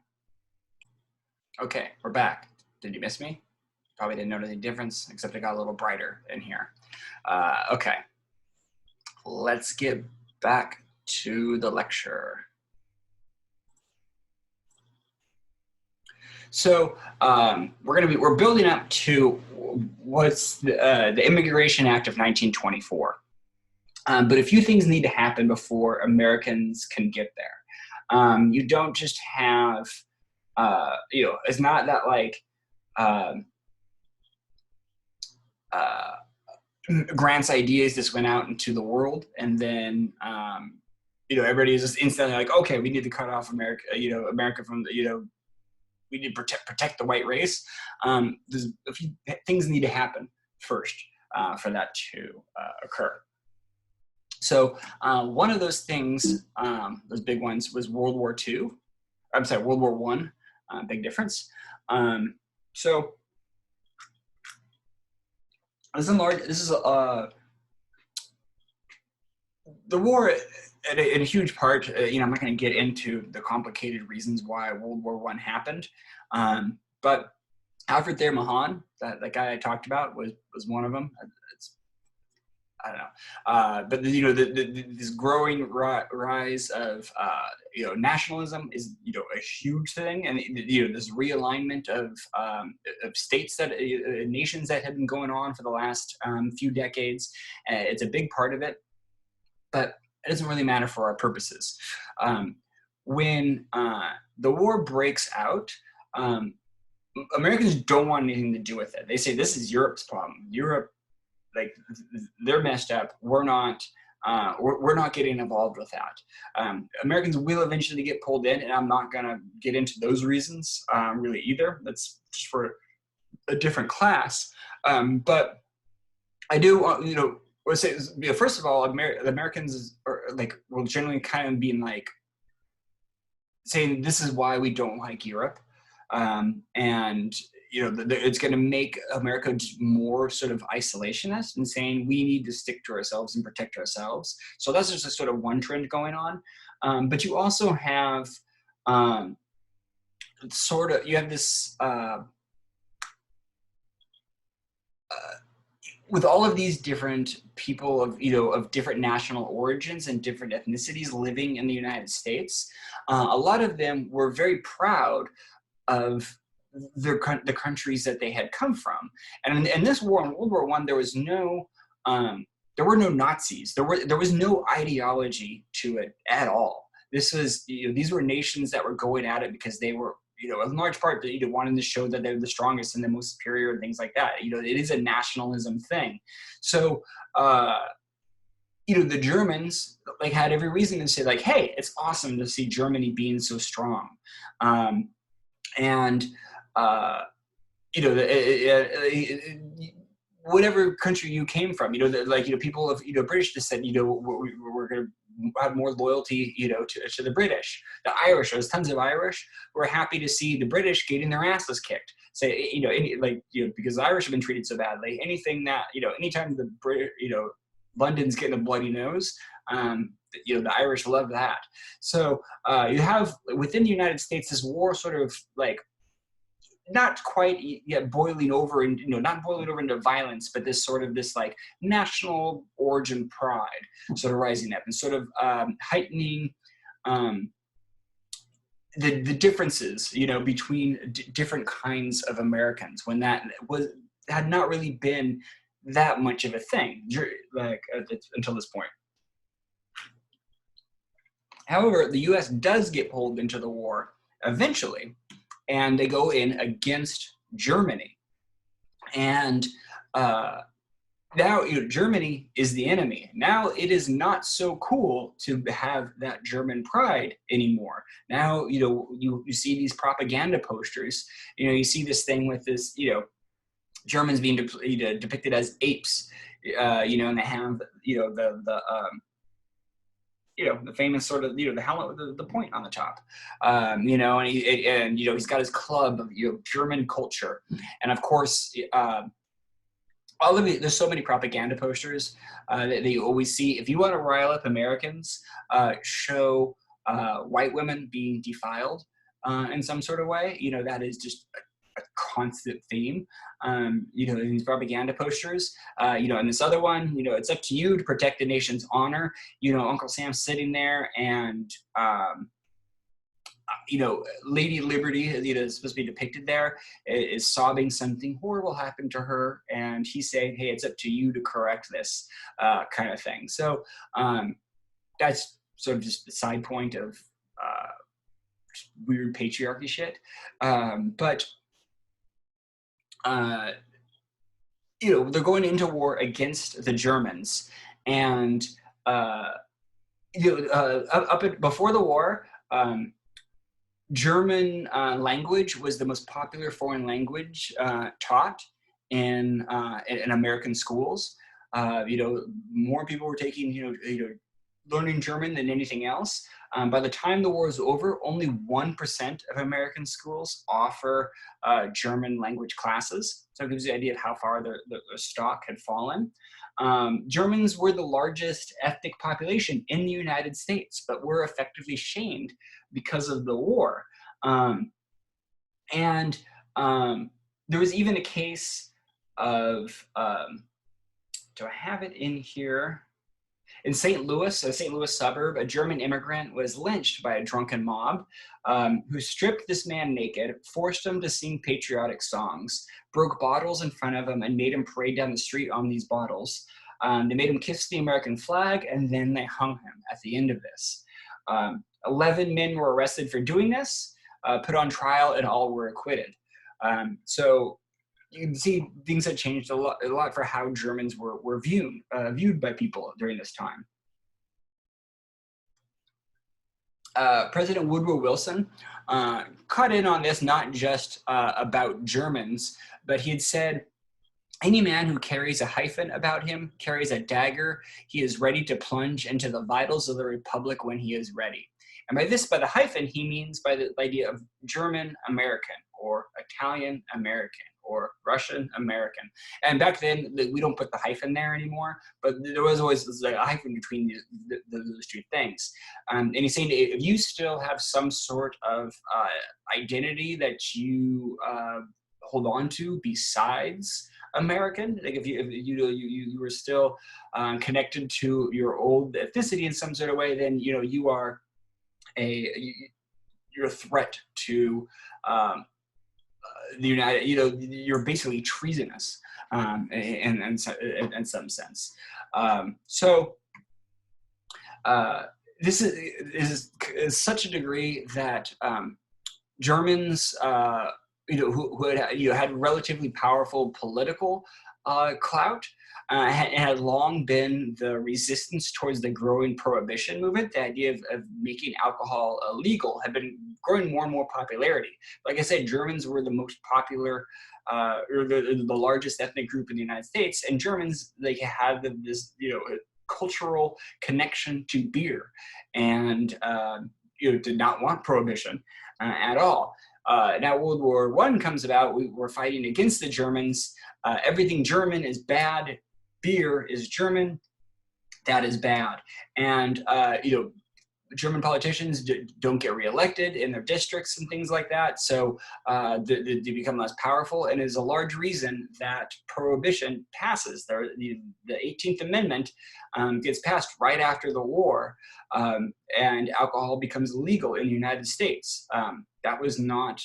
Okay, we're back. Did you miss me? Probably didn't notice any difference, except it got a little brighter in here. Okay, let's get back to the lecture. So we're building up to what's the Immigration Act of 1924. But a few things need to happen before Americans can get there. You don't just have, it's not that Grant's ideas just went out into the world, and then everybody is just instantly like, okay, we need to cut off America, America from we need to protect the white race. There's a few things need to happen first for that to occur. So one of those things, those big ones, was World War I, big difference. So this is the war in a huge part. I'm not going to get into the complicated reasons why World War I happened, but Alfred Thayer Mahan, that guy I talked about, was one of them. I don't know, but this growing rise of nationalism is a huge thing, and this realignment of states nations that have been going on for the last few decades. It's a big part of it, but it doesn't really matter for our purposes. When the war breaks out, Americans don't want anything to do with it. They say this is Europe's problem. Europe, they're messed up. We're not getting involved with that. Americans will eventually get pulled in, and I'm not going to get into those reasons really either. That's just for a different class. But I do, say, first of all, the Americans will generally kind of be saying this is why we don't like Europe, and it's going to make America more sort of isolationist and saying we need to stick to ourselves and protect ourselves. So that's just a sort of one trend going on. But you also have you have this with all of these different people of, of different national origins and different ethnicities living in the United States, a lot of them were very proud of the countries that they had come from. And in this war, in World War I, there was no, there were no Nazis. There was no ideology to it at all. This was, these were nations that were going at it because they were, in large part, wanting to show that they're the strongest and the most superior and things like that. It is a nationalism thing. So, the Germans had every reason to say hey, it's awesome to see Germany being so strong. And whatever country you came from, people of British descent, we're going to have more loyalty, to the British. The Irish, there's tons of Irish who are happy to see the British getting their asses kicked. Say, because the Irish have been treated so badly. Anything that, anytime the London's getting a bloody nose, the Irish love that. So you have within the United States this war sort of not quite yet boiling over and not boiling over into violence, but this sort of national origin pride sort of rising up and sort of heightening the differences between different kinds of Americans, when that had not really been that much of a thing until this point. However, the U.S. does get pulled into the war eventually, and they go in against Germany. And now Germany is the enemy. Now it is not so cool to have that German pride anymore. Now, you see these propaganda posters. You see this thing with this, Germans being depicted as apes, and they have, the famous sort of, the helmet with the point on the top, and he's got his club of, German culture. And of course, all of it, there's so many propaganda posters that you always see. If you want to rile up Americans, show white women being defiled in some sort of way. That is just a constant theme, in these propaganda posters, and this other one, it's up to you to protect the nation's honor. Uncle Sam's sitting there and, Lady Liberty, is supposed to be depicted there, is sobbing. Something horrible happened to her, and he's saying, hey, it's up to you to correct this, kind of thing. So that's sort of just the side point of weird patriarchy shit. But they're going into war against the Germans, and before the war, German language was the most popular foreign language taught in American schools. More people were taking learning German than anything else. By the time the war is over, only 1% of American schools offer German language classes. So it gives you the idea of how far the stock had fallen. Germans were the largest ethnic population in the United States, but were effectively shamed because of the war. There was even a case of, do I have it in here? In St. Louis, a St. Louis suburb, a German immigrant was lynched by a drunken mob who stripped this man naked, forced him to sing patriotic songs, broke bottles in front of him, and made him parade down the street on these bottles. They made him kiss the American flag, and then they hung him at the end of this. 11 men were arrested for doing this, put on trial, and all were acquitted. So you can see things had changed a lot for how Germans were viewed by people during this time. President Woodrow Wilson cut in on this, not just about Germans, but he had said, any man who carries a hyphen about him carries a dagger. He is ready to plunge into the vitals of the Republic when he is ready. And by the hyphen, he means by the idea of German American or Italian American or Russian American. And back then, we don't put the hyphen there anymore, but there was always a hyphen between those two things. And he's saying if you still have some sort of identity that you hold on to besides American? Like if you were still connected to your old ethnicity in some sort of way, then you are you're a threat to the United. You're basically treasonous in some sense. So this is such a degree that Germans, who had relatively powerful political clout, had long been the resistance towards the growing prohibition movement. The idea of making alcohol illegal had been growing more and more popularity. Like I said, Germans were the most popular, or the largest ethnic group in the United States, and Germans, they had this cultural connection to beer, and did not want prohibition at all. Now World War I comes about. We were fighting against the Germans. Everything German is bad. Beer is German. That is bad. And German politicians don't get reelected in their districts and things like that. So they become less powerful, and is a large reason that prohibition passes. The 18th Amendment gets passed right after the war, and alcohol becomes legal in the United States. That was not,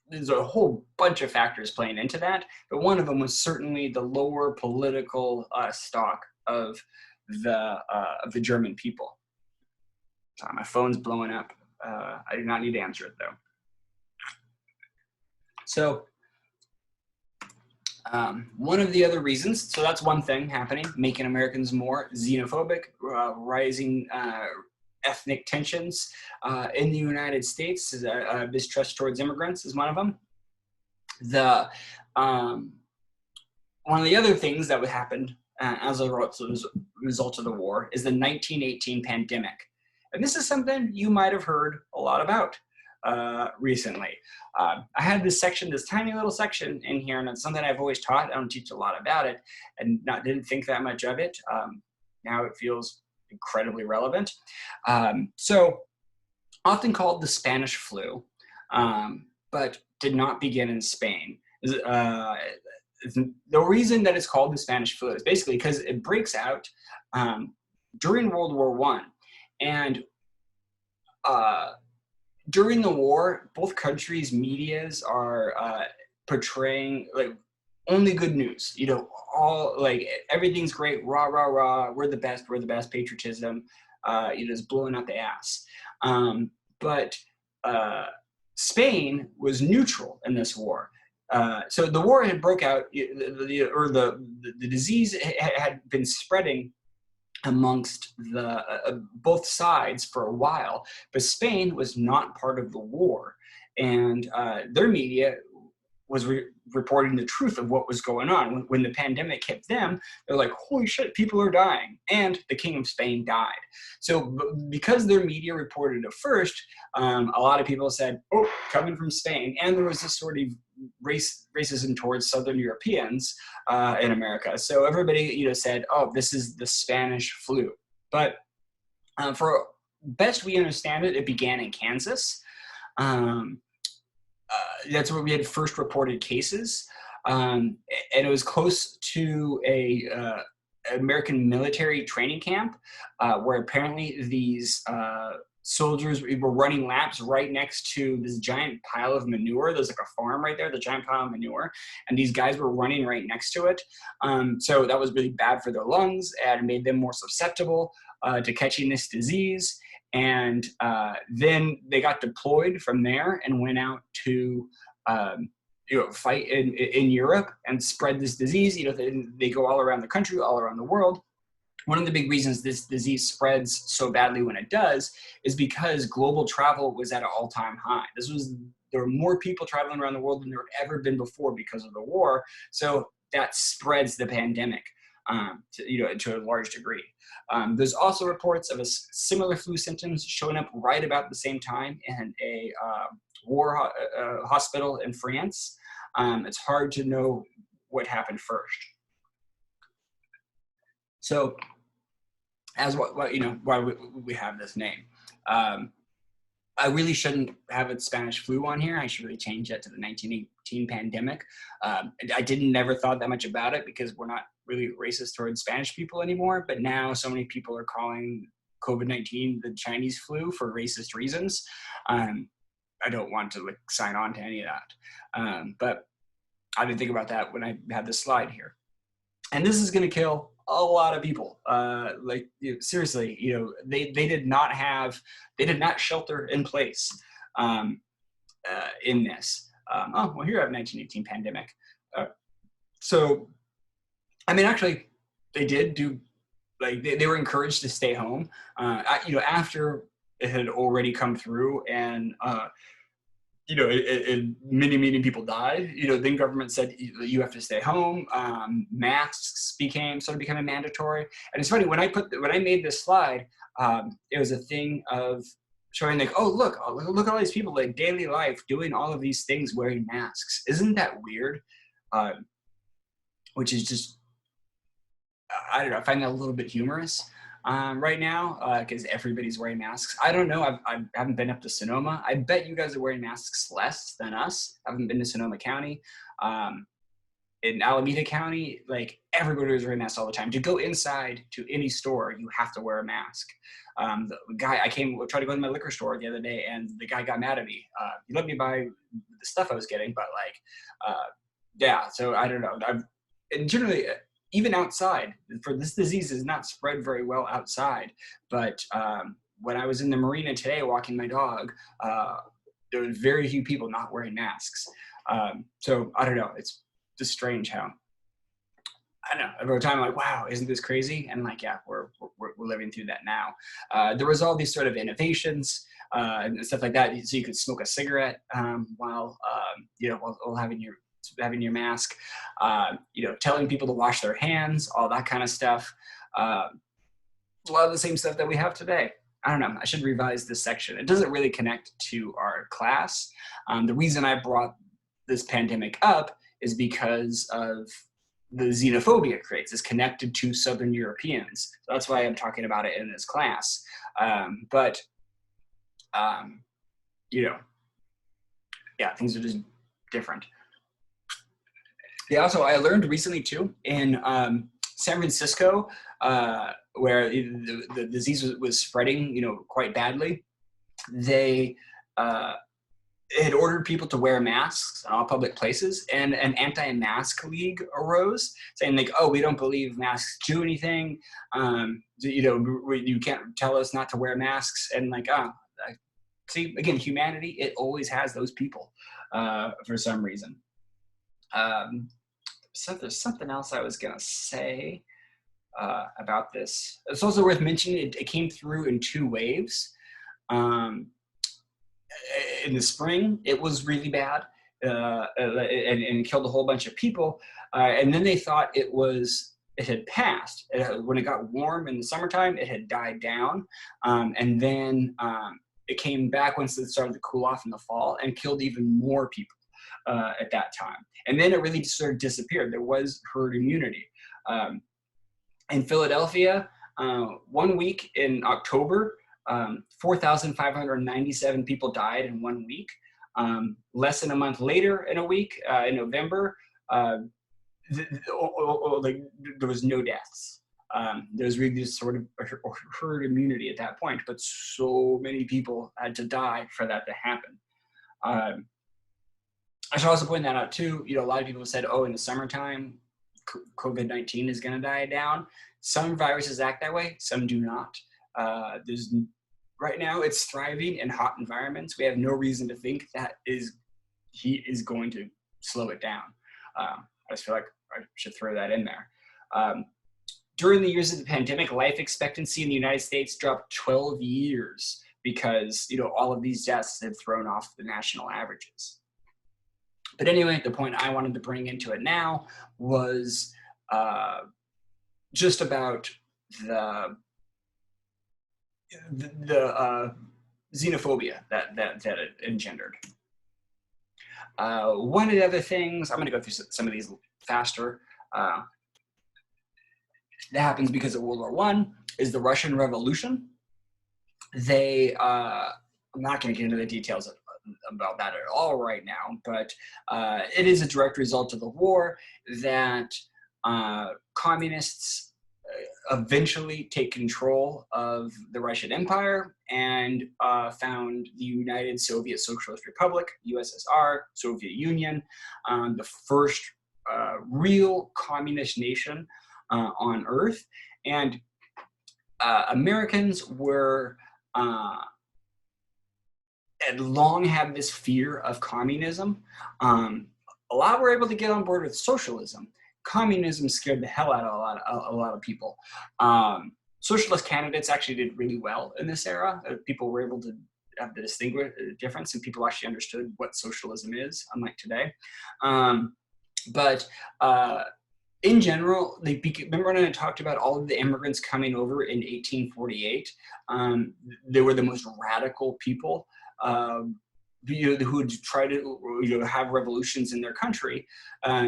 there's a whole bunch of factors playing into that, but one of them was certainly the lower political stock of the German people. Sorry, my phone's blowing up. I do not need to answer it though. So one of the other reasons, so that's one thing happening, making Americans more xenophobic, rising ethnic tensions in the United States, mistrust towards immigrants is one of them. One of the other things that would happen as a result of the war is the 1918 pandemic. And this is something you might have heard a lot about recently. I had this tiny little section in here, and it's something I've always taught. I don't teach a lot about it, and didn't think that much of it. Now it feels incredibly relevant. So often called the Spanish flu, but did not begin in Spain. The reason that it's called the Spanish flu is basically because it breaks out during World War I. And during the war, both countries' medias are portraying like only good news. All like everything's great, rah rah rah. We're the best. Patriotism, is blowing out the ass. But Spain was neutral in this war. So the war had broke out, the disease had been spreading amongst both sides for a while, but Spain was not part of the war, and their media was reporting the truth of what was going on. When the pandemic hit them, they're like, holy shit, people are dying, and the King of Spain died. So because their media reported it first, a lot of people said, oh, coming from Spain, and there was this sort of racism towards Southern Europeans in America. So everybody, said, oh, this is the Spanish flu. But for best we understand it, it began in Kansas. That's where we had first reported cases. And it was close to a American military training camp where apparently these soldiers were running laps right next to this giant pile of manure. There's like a farm right there, the giant pile of manure, and these guys were running right next to it. So that was really bad for their lungs and made them more susceptible to catching this disease. And then they got deployed from there and went out to fight in Europe and spread this disease. They go all around the country, all around the world. One of the big reasons this disease spreads so badly when it does is because global travel was at an all-time high. There were more people traveling around the world than there had ever been before because of the war. So that spreads the pandemic to a large degree. There's also reports of similar flu symptoms showing up right about the same time in a war hospital in France. It's hard to know what happened first. So, as why we have this name. I really shouldn't have a Spanish flu on here. I should really change that to the 1918 pandemic. I didn't never thought that much about it because we're not really racist towards Spanish people anymore. But now so many people are calling COVID-19 the Chinese flu for racist reasons. I don't want to like sign on to any of that. But I didn't think about that when I had this slide here. And this is going to kill a lot of people. Like, seriously, they did not shelter in place in this. Oh, well, here I have 1918 pandemic. So, I mean, actually, they did do, like, they were encouraged to stay home, after it had already come through and, many people died. Then government said you have to stay home. Masks started becoming mandatory. And it's funny when I made this slide, it was a thing of showing like, oh look at all these people like daily life doing all of these things wearing masks. Isn't that weird? Which is just, I don't know. I find that a little bit humorous. Right now, because everybody's wearing masks. I don't know. I haven't been up to Sonoma. I bet you guys are wearing masks less than us. I haven't been to Sonoma County. In Alameda County, like everybody was wearing masks all the time. To go inside to any store, you have to wear a mask. The guy, tried to go to my liquor store the other day, and the guy got mad at me. He let me buy the stuff I was getting, but yeah. So I don't know. And generally, even outside, for this disease is not spread very well outside. But when I was in the marina today walking my dog, there were very few people not wearing masks. So I don't know. It's just strange how, I don't know, every time I'm like, wow, isn't this crazy? And like, yeah, we're living through that now. There was all these sort of innovations and stuff like that. So you could smoke a cigarette while having your mask, telling people to wash their hands, all that kind of stuff. A lot of the same stuff that we have today. I don't know. I should revise this section. It doesn't really connect to our class. The reason I brought this pandemic up is because of the xenophobia it creates. It's connected to Southern Europeans. So that's why I'm talking about it in this class. Yeah, things are just different. Yeah, also, I learned recently too in San Francisco, where the disease was spreading, quite badly. They had ordered people to wear masks in all public places, and an anti-mask league arose, saying like, "Oh, we don't believe masks do anything. You can't tell us not to wear masks." And like, see, again, humanity, it always has those people for some reason. So there's something else I was gonna say about this. It's also worth mentioning it came through in 2 waves. In the spring, it was really bad and killed a whole bunch of people. And then they thought it had passed. When it got warm in the summertime, it had died down. And then it came back once it started to cool off in the fall and killed even more people at that time. And then it really just sort of disappeared. There was herd immunity. In Philadelphia, 1 week in October, 4,597 people died in 1 week. Less than a month later, in a week, in November, there was no deaths. There was really just sort of herd immunity at that point, but so many people had to die for that to happen. I should also point that out too. A lot of people said, "Oh, in the summertime, COVID-19 is going to die down." Some viruses act that way, some do not. Right now, it's thriving in hot environments. We have no reason to think that heat is going to slow it down. I just feel like I should throw that in there. During the years of the pandemic, life expectancy in the United States dropped 12 years because all of these deaths had thrown off the national averages. But anyway, the point I wanted to bring into it now was just about the xenophobia that it engendered. One of the other things, I'm going to go through some of these faster, that happens because of World War I, is the Russian Revolution. They I'm not going to get into the details about that at all right now, but it is a direct result of the war that communists eventually take control of the Russian Empire and found the United Soviet Socialist Republic, USSR, Soviet Union, the first real communist nation on Earth. And Americans were had long had this fear of communism. A lot were able to get on board with socialism. Communism scared the hell out of a lot of people. Socialist candidates actually did really well in this era. People were able to have the distinguish difference, and people actually understood what socialism is, unlike today. But in general, remember when I talked about all of the immigrants coming over in 1848? They were the most radical people who would try to have revolutions in their country,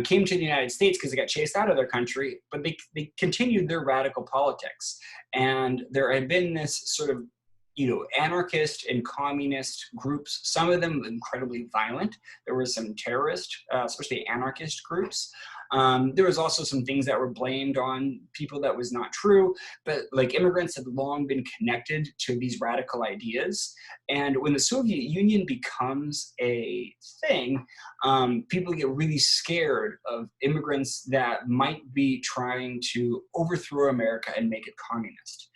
came to the United States because they got chased out of their country, but they continued their radical politics. And there had been this sort of anarchist and communist groups, some of them incredibly violent. There were some terrorist, especially anarchist groups. There was also some things that were blamed on people that was not true, but like immigrants had long been connected to these radical ideas. And when the Soviet Union becomes a thing, people get really scared of immigrants that might be trying to overthrow America and make it communist.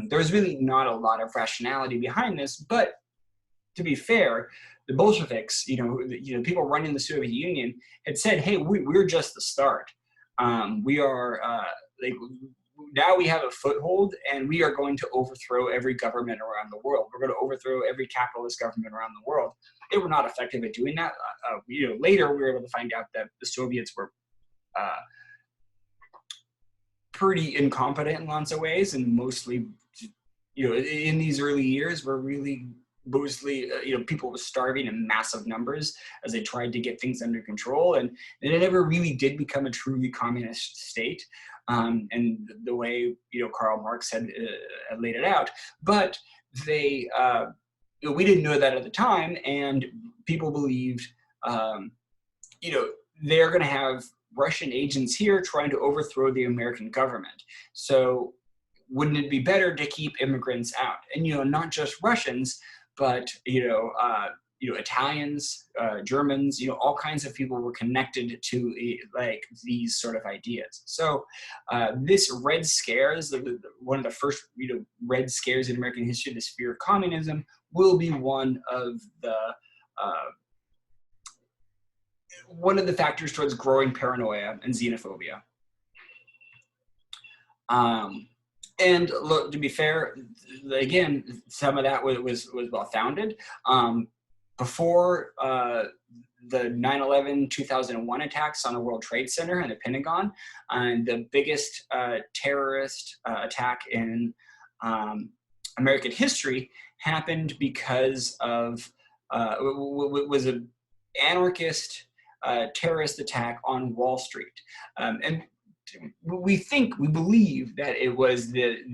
There was really not a lot of rationality behind this, but to be fair, the Bolsheviks, people running the Soviet Union had said, "Hey, we're just the start. We are now we have a foothold, and we are going to overthrow every government around the world. We're going to overthrow every capitalist government around the world." They were not effective at doing that. Later we were able to find out that the Soviets were pretty incompetent in lots of ways, and mostly, in these early years were really mostly, people were starving in massive numbers as they tried to get things under control, and it never really did become a truly communist state, and the way Karl Marx had laid it out. But they, we didn't know that at the time, and people believed, they're going to have Russian agents here trying to overthrow the American government. So wouldn't it be better to keep immigrants out? And, not just Russians, but, Italians, Germans, all kinds of people were connected to these sort of ideas. So this Red Scare is one of the first, Red Scares in American history, this fear of communism, will be one of the factors towards growing paranoia and xenophobia. And look, to be fair, again, some of that was well founded. Before the 9/11 2001 attacks on the World Trade Center and the Pentagon, and the biggest terrorist attack in American history happened because of was an anarchist terrorist attack on Wall Street, and we believe that it was it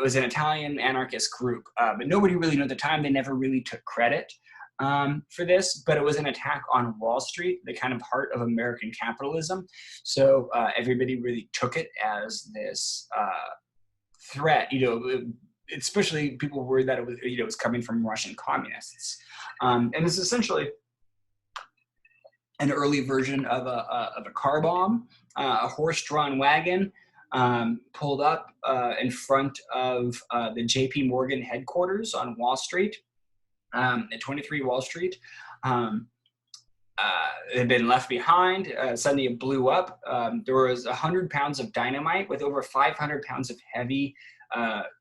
was an Italian anarchist group, but nobody really knew at the time. They never really took credit for this, but it was an attack on Wall Street, the kind of heart of American capitalism. So everybody really took it as this threat, especially people worried that it was, it was coming from Russian communists. And it's essentially an early version of a car bomb, a horse-drawn wagon pulled up in front of the J.P. Morgan headquarters on Wall Street, at 23 Wall Street. It had been left behind. Suddenly it blew up. There was 100 pounds of dynamite with over 500 pounds of heavy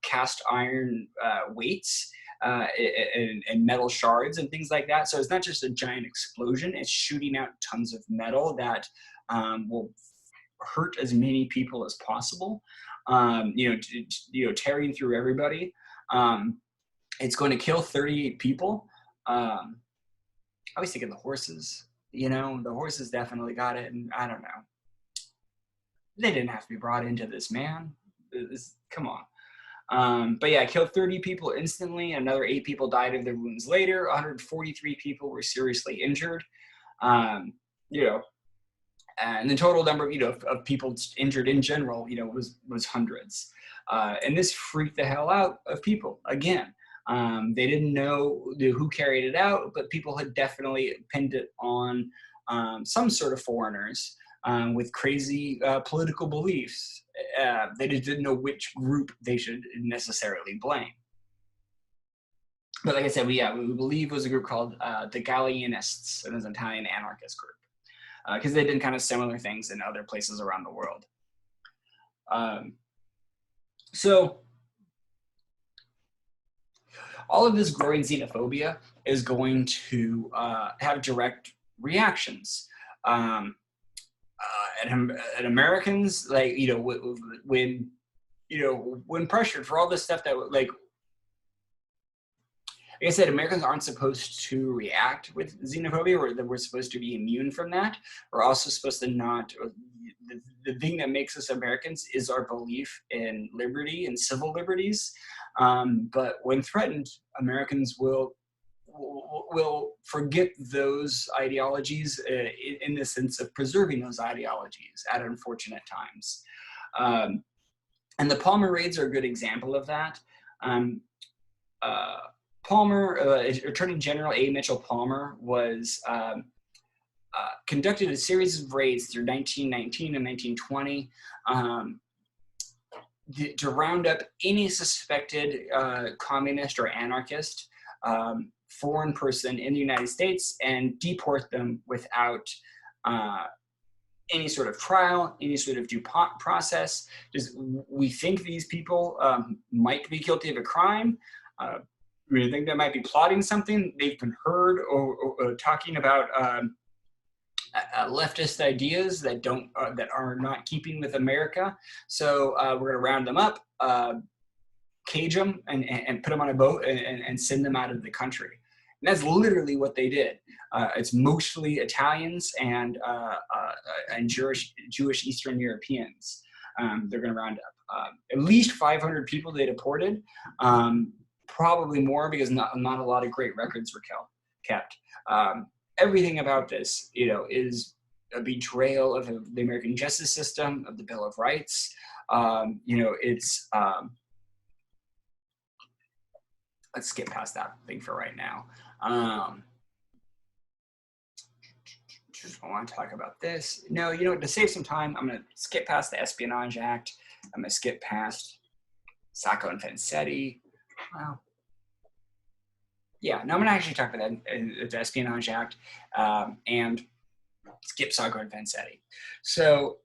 cast iron weights and metal shards and things like that. So it's not just a giant explosion. It's shooting out tons of metal that will hurt as many people as possible, tearing through everybody. It's going to kill 38 people. I was thinking the horses, the horses definitely got it. And I don't know. They didn't have to be brought into this, man. Come But yeah, it killed 30 people instantly. Another 8 people died of their wounds later. 143 people were seriously injured. You know, and the total number of, of people injured in general, was hundreds. And this freaked the hell out of people again. They didn't know who carried it out, but people had definitely pinned it on some sort of foreigners with crazy political beliefs. They just didn't know which group they should necessarily blame. But like I said, we believe it was a group called the Gallienists. It was an Italian anarchist group, because they did kind of similar things in other places around the world. So all of this growing xenophobia is going to have direct reactions. And Americans, like, when pressured for all this stuff that, like I said, Americans aren't supposed to react with xenophobia, or that we're supposed to be immune from that. We're also supposed to not. The thing that makes us Americans is our belief in liberty and civil liberties. But when threatened, Americans will forget those ideologies in the sense of preserving those ideologies at unfortunate times. And the Palmer raids are a good example of that. Palmer, Attorney General A. Mitchell Palmer, was conducted a series of raids through 1919 and 1920 to round up any suspected communist or anarchist foreign person in the United States and deport them without any sort of trial, any sort of due process. Just, we think these people might be guilty of a crime. We think they might be plotting something. They've been heard or talking about leftist ideas that that are not keeping with America. So we're going to round them up, cage them, and put them on a boat and send them out of the country. And that's literally what they did. It's mostly Italians and Jewish Eastern Europeans. They're going to round up at least 500 people they deported. Probably more, because not a lot of great records were kept. Everything about this, is a betrayal of the American justice system, of the Bill of Rights. It's let's skip past that thing for right now. Just want to talk about this. No, to save some time, I'm going to skip past the Espionage Act. I'm going to skip past Sacco and Vanzetti. Well, yeah, no, I'm going to actually talk about the Espionage Act and skip Sacco and Vanzetti. So,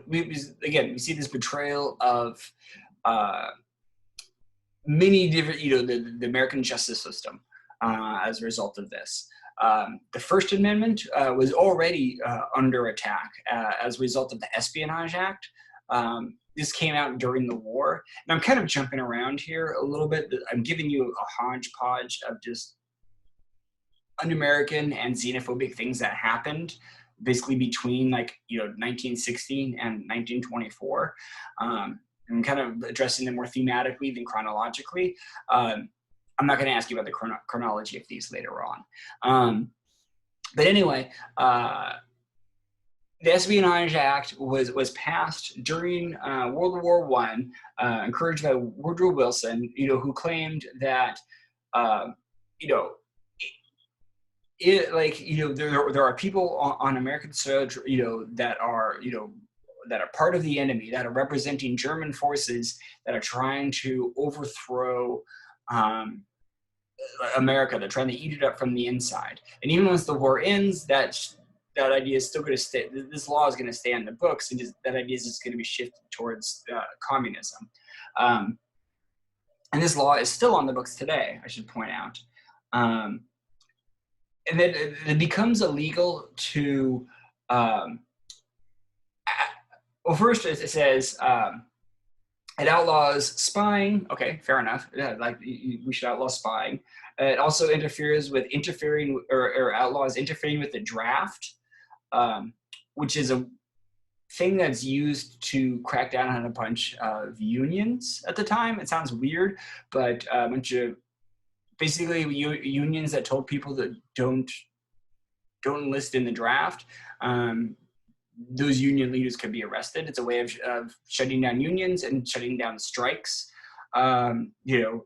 we see this betrayal of many different, the American justice system as a result of this. The First Amendment was already under attack as a result of the Espionage Act. This came out during the war. And I'm kind of jumping around here a little bit. I'm giving you a hodgepodge of just un-American and xenophobic things that happened basically between 1916 and 1924. And kind of addressing them more thematically than chronologically. I'm not going to ask you about the chronology of these later on. But anyway, the Espionage Act was passed during World War I, encouraged by Woodrow Wilson, who claimed that, there are people on American soil, that are part of the enemy, that are representing German forces that are trying to overthrow America. They're trying to eat it up from the inside. And even once the war ends, that idea is still going to stay. This law is going to stay on the books, and that idea is just going to be shifted towards communism. And this law is still on the books today, I should point out. And then it becomes illegal to, first it says it outlaws spying. Okay, fair enough. We should outlaw spying. It also interferes with outlaws interfering with the draft, which is thing that's used to crack down on a bunch of unions at the time. It sounds weird, but a bunch of basically unions that told people that don't enlist in the draft. Those union leaders could be arrested. It's a way of shutting down unions and shutting down strikes. You know,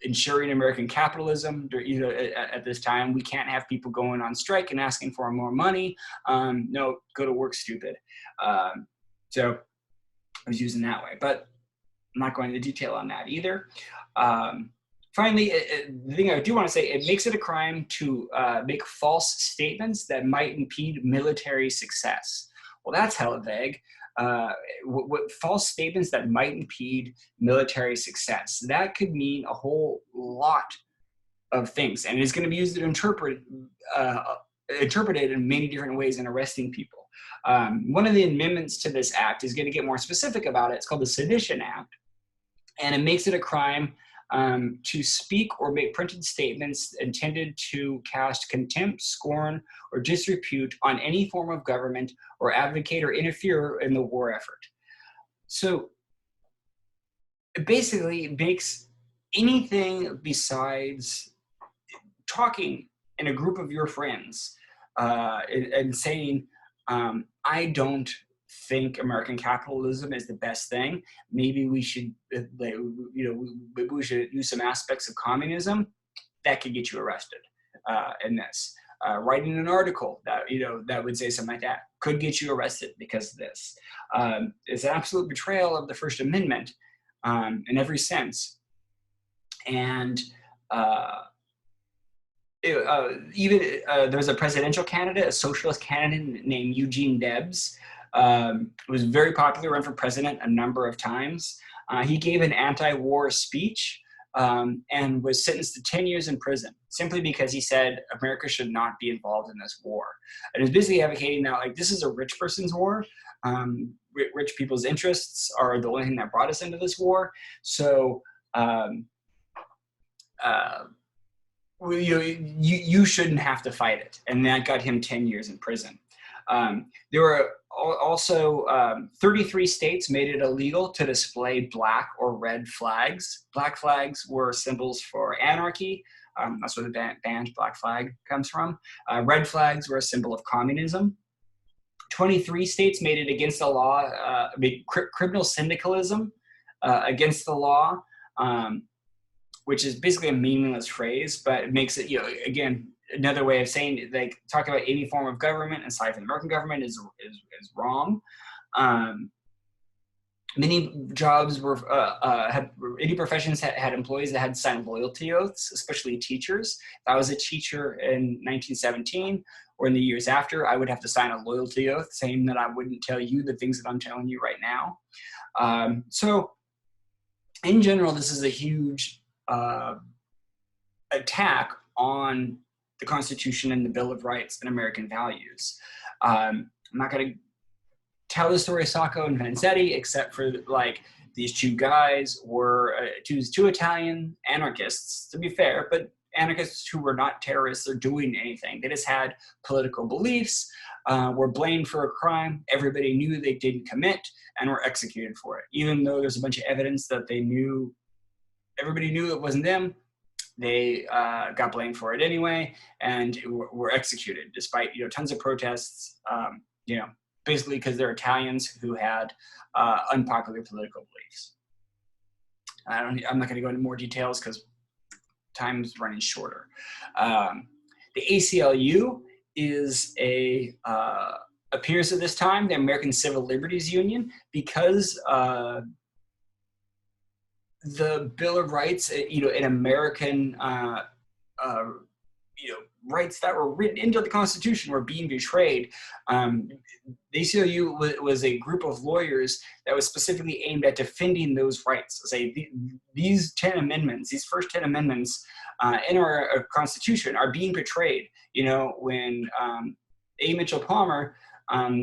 ensuring American capitalism. You know, at this time, we can't have people going on strike and asking for more money. No, go to work, stupid. So I was using that way, but I'm not going into detail on that either. Finally, the thing I do want to say, it makes it a crime to make false statements that might impede military success. Well, that's hella vague. What false statements that might impede military success? That could mean a whole lot of things, and it's going to be used to interpreted in many different ways in arresting people. One of the amendments to this act is going to get more specific about it. It's called the Sedition Act, and it makes it a crime to speak or make printed statements intended to cast contempt, scorn, or disrepute on any form of government or advocate or interfere in the war effort. So it basically makes anything besides talking in a group of your friends and saying, I don't think American capitalism is the best thing. Maybe we should, maybe we should do some aspects of communism. That could get you arrested in this. Writing an article that, that would say something like that could get you arrested because of this. It's an absolute betrayal of the First Amendment in every sense. And there was a presidential candidate, a socialist candidate named Eugene Debs, was very popular, ran for president a number of times. He gave an anti-war speech and was sentenced to 10 years in prison simply because he said America should not be involved in this war. And he was basically advocating that, like, this is a rich person's war. Rich people's interests are the only thing that brought us into this war. So you shouldn't have to fight it. And that got him 10 years in prison. There were also 33 states made it illegal to display black or red flags. Black flags were symbols for anarchy. That's where the band Black Flag comes from. Red flags were a symbol of communism. 23 states made it against the law, made criminal syndicalism against the law, which is basically a meaningless phrase, but it makes it, again, another way of saying, like, talk about any form of government aside from the American government is wrong. Many jobs were, any professions had employees that had to sign loyalty oaths, especially teachers. If I was a teacher in 1917 or in the years after, I would have to sign a loyalty oath saying that I wouldn't tell you the things that I'm telling you right now. So in general, this is a huge attack on the Constitution and the Bill of Rights and American values. I'm not going to tell the story of Sacco and Vanzetti, except for, like, these two guys were two Italian anarchists, to be fair, but anarchists who were not terrorists or doing anything. They just had political beliefs, were blamed for a crime everybody knew they didn't commit, and were executed for it. Even though there's a bunch of evidence that everybody knew it wasn't them, they got blamed for it anyway, and were executed despite, tons of protests, basically because they're Italians who had unpopular political beliefs. I'm not going to go into more details because time's running shorter. The ACLU is appears at this time, the American Civil Liberties Union, because the Bill of Rights, in American, rights that were written into the Constitution were being betrayed. The ACLU was a group of lawyers that was specifically aimed at defending those rights. Say these 10 amendments, these first 10 amendments in our Constitution are being betrayed. When A. Mitchell Palmer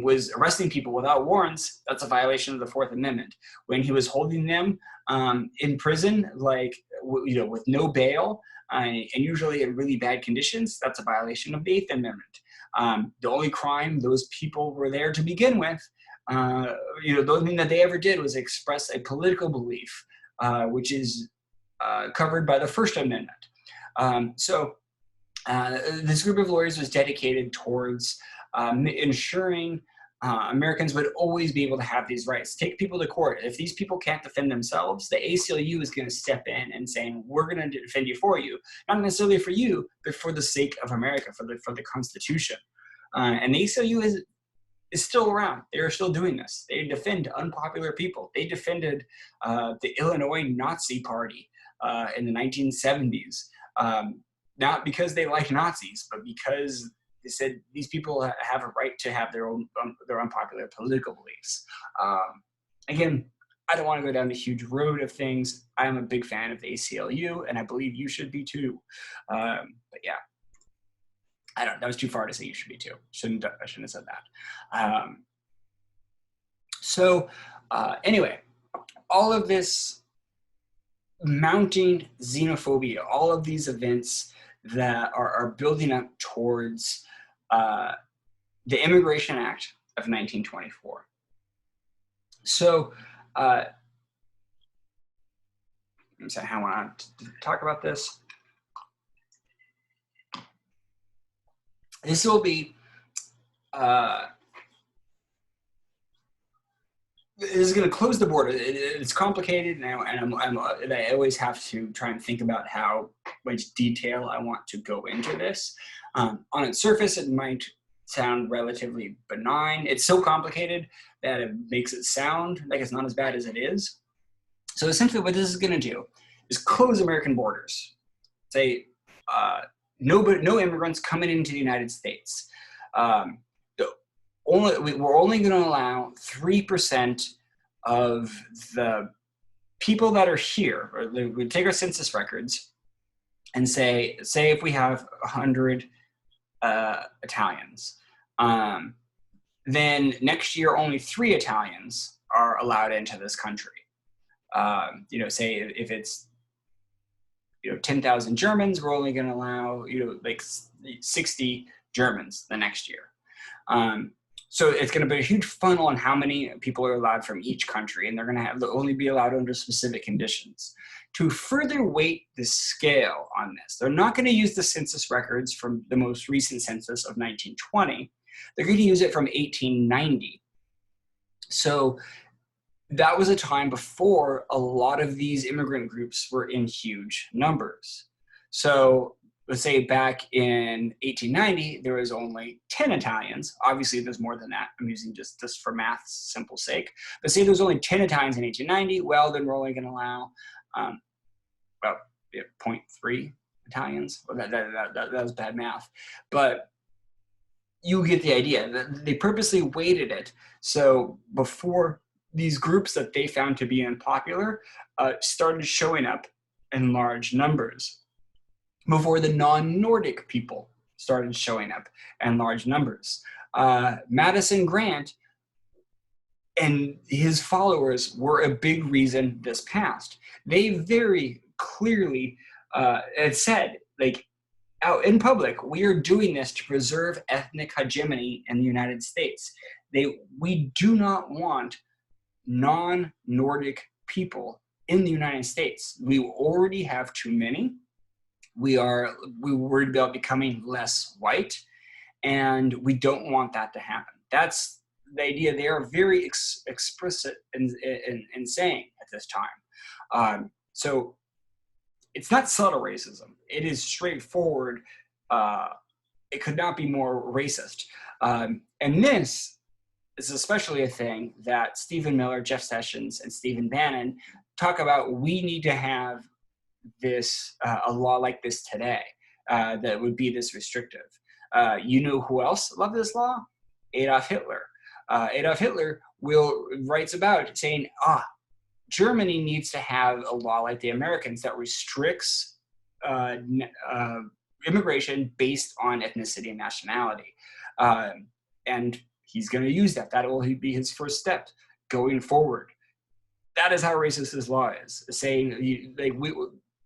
was arresting people without warrants, that's a violation of the Fourth Amendment. When he was holding them in prison, with no bail, and usually in really bad conditions, that's a violation of the Eighth Amendment. The only crime those people were there to begin with The only thing that they ever did was express a political belief, which is covered by the First Amendment. This group of lawyers was dedicated towards ensuring Americans would always be able to have these rights. Take people to court. If these people can't defend themselves, the ACLU is going to step in and saying, we're going to defend you, not necessarily for you, but for the sake of America, for the Constitution. And the ACLU is still around. They are still doing this. They defend unpopular people. They defended the Illinois Nazi Party in the 1970s. Not because they like Nazis, but because they said these people have a right to have their unpopular political beliefs. Again, I don't want to go down the huge road of things. I'm a big fan of the ACLU, and I believe you should be too. But yeah, I don't. That was too far to say you should be too. I shouldn't have said that. Anyway, all of this mounting xenophobia, all of these events that are building up towards the Immigration Act of 1924. So, how I want to talk about this. This will be, this is going to close the border. It's complicated, and I always have to try and think about how much detail I want to go into this. On its surface, it might sound relatively benign. It's so complicated that it makes it sound like it's not as bad as it is. So essentially what this is going to do is close American borders. Say, no immigrants coming into the United States. We're only going to allow 3% of the people that are here. Or we take our census records and say if we have 100 Italians, then next year only 3 Italians are allowed into this country. Say if it's 10,000 Germans, we're only going to allow 60 Germans the next year. So it's going to be a huge funnel on how many people are allowed from each country, and they're going to only be allowed under specific conditions. To further weight the scale on this, they're not going to use the census records from the most recent census of 1920. They're going to use it from 1890. So that was a time before a lot of these immigrant groups were in huge numbers. So let's say back in 1890, there was only 10 Italians. Obviously, there's more than that. I'm using just for math's simple sake. But say there's only 10 Italians in 1890, well, then we're only going to allow 0.3 Italians. Well, that was bad math. But you get the idea. They purposely weighted it. So before these groups that they found to be unpopular started showing up in large numbers, before the non-Nordic people started showing up in large numbers. Madison Grant and his followers were a big reason this passed. They very clearly had said, out in public, we are doing this to preserve ethnic hegemony in the United States. We do not want non-Nordic people in the United States. We already have too many. We're worried about becoming less white, and we don't want that to happen. That's the idea. They are very explicit in saying at this time. So it's not subtle racism. It is straightforward. It could not be more racist. And this is especially a thing that Stephen Miller, Jeff Sessions, and Stephen Bannon talk about. We need to have a law like this today that would be this restrictive. You know who else loved this law? Adolf Hitler. Adolf Hitler writes about it saying, Germany needs to have a law like the Americans that restricts immigration based on ethnicity and nationality. And he's going to use that. That will be his first step going forward. That is how racist this law is, saying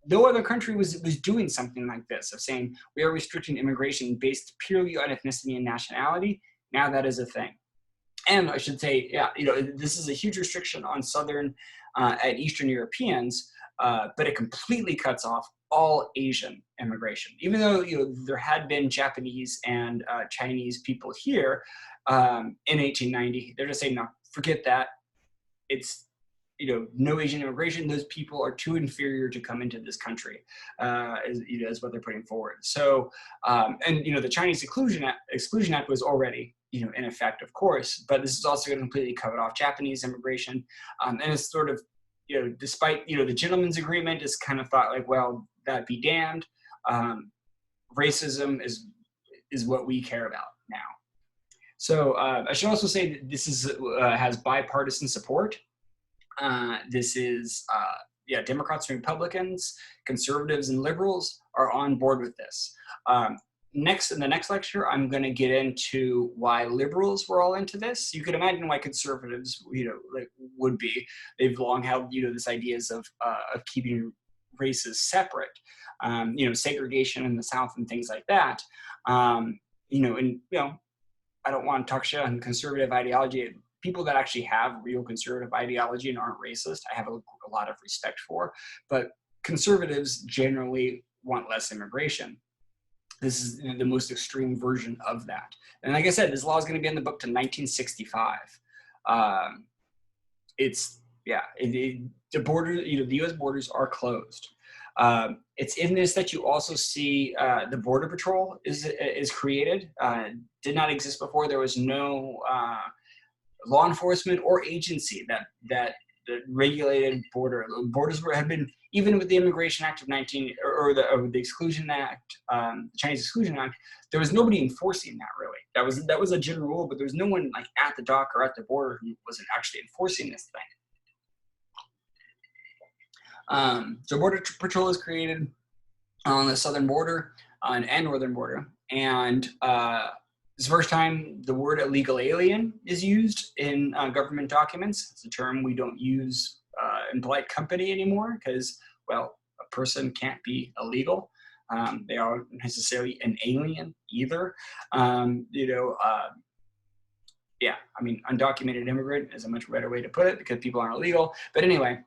no other country was doing something like this, of saying we are restricting immigration based purely on ethnicity and nationality. Now that is a thing. And I should say, yeah, this is a huge restriction on Southern and Eastern Europeans, but it completely cuts off all Asian immigration. Even though there had been Japanese and Chinese people here in 1890, they're just saying, no, forget that. It's no Asian immigration. Those people are too inferior to come into this country, is what they're putting forward. So, and the Chinese Exclusion Act was already in effect, of course, but this is also going to completely cut off Japanese immigration, and it's sort of despite the gentleman's agreement, is kind of thought like, well, that be damned. Racism is what we care about now. So I should also say that this has bipartisan support. This is, Democrats and Republicans, conservatives and liberals are on board with this. Next, in the next lecture, I'm going to get into why liberals were all into this. You could imagine why conservatives, would be. They've long held, this ideas of keeping races separate, segregation in the South and things like that. I don't want to talk shit on conservative ideology. People that actually have real conservative ideology and aren't racist, I have a lot of respect for. But conservatives generally want less immigration. This is the most extreme version of that. And like I said, this law is going to be in the book to 1965. The border, the U.S. borders are closed. It's in this that you also see the Border Patrol is created. Did not exist before. There was no law enforcement or agency that regulated borders had been, even with the Immigration Act of the Exclusion Act, the Chinese Exclusion Act, there was nobody enforcing that really. That was a general rule, but there was no one like at the dock or at the border who wasn't actually enforcing this thing. So Border Patrol is created on the southern border and northern border, and it's the first time the word illegal alien is used in government documents. It's a term we don't use in polite company anymore because, well, a person can't be illegal. They aren't necessarily an alien either. Undocumented immigrant is a much better way to put it because people aren't illegal. But anyway,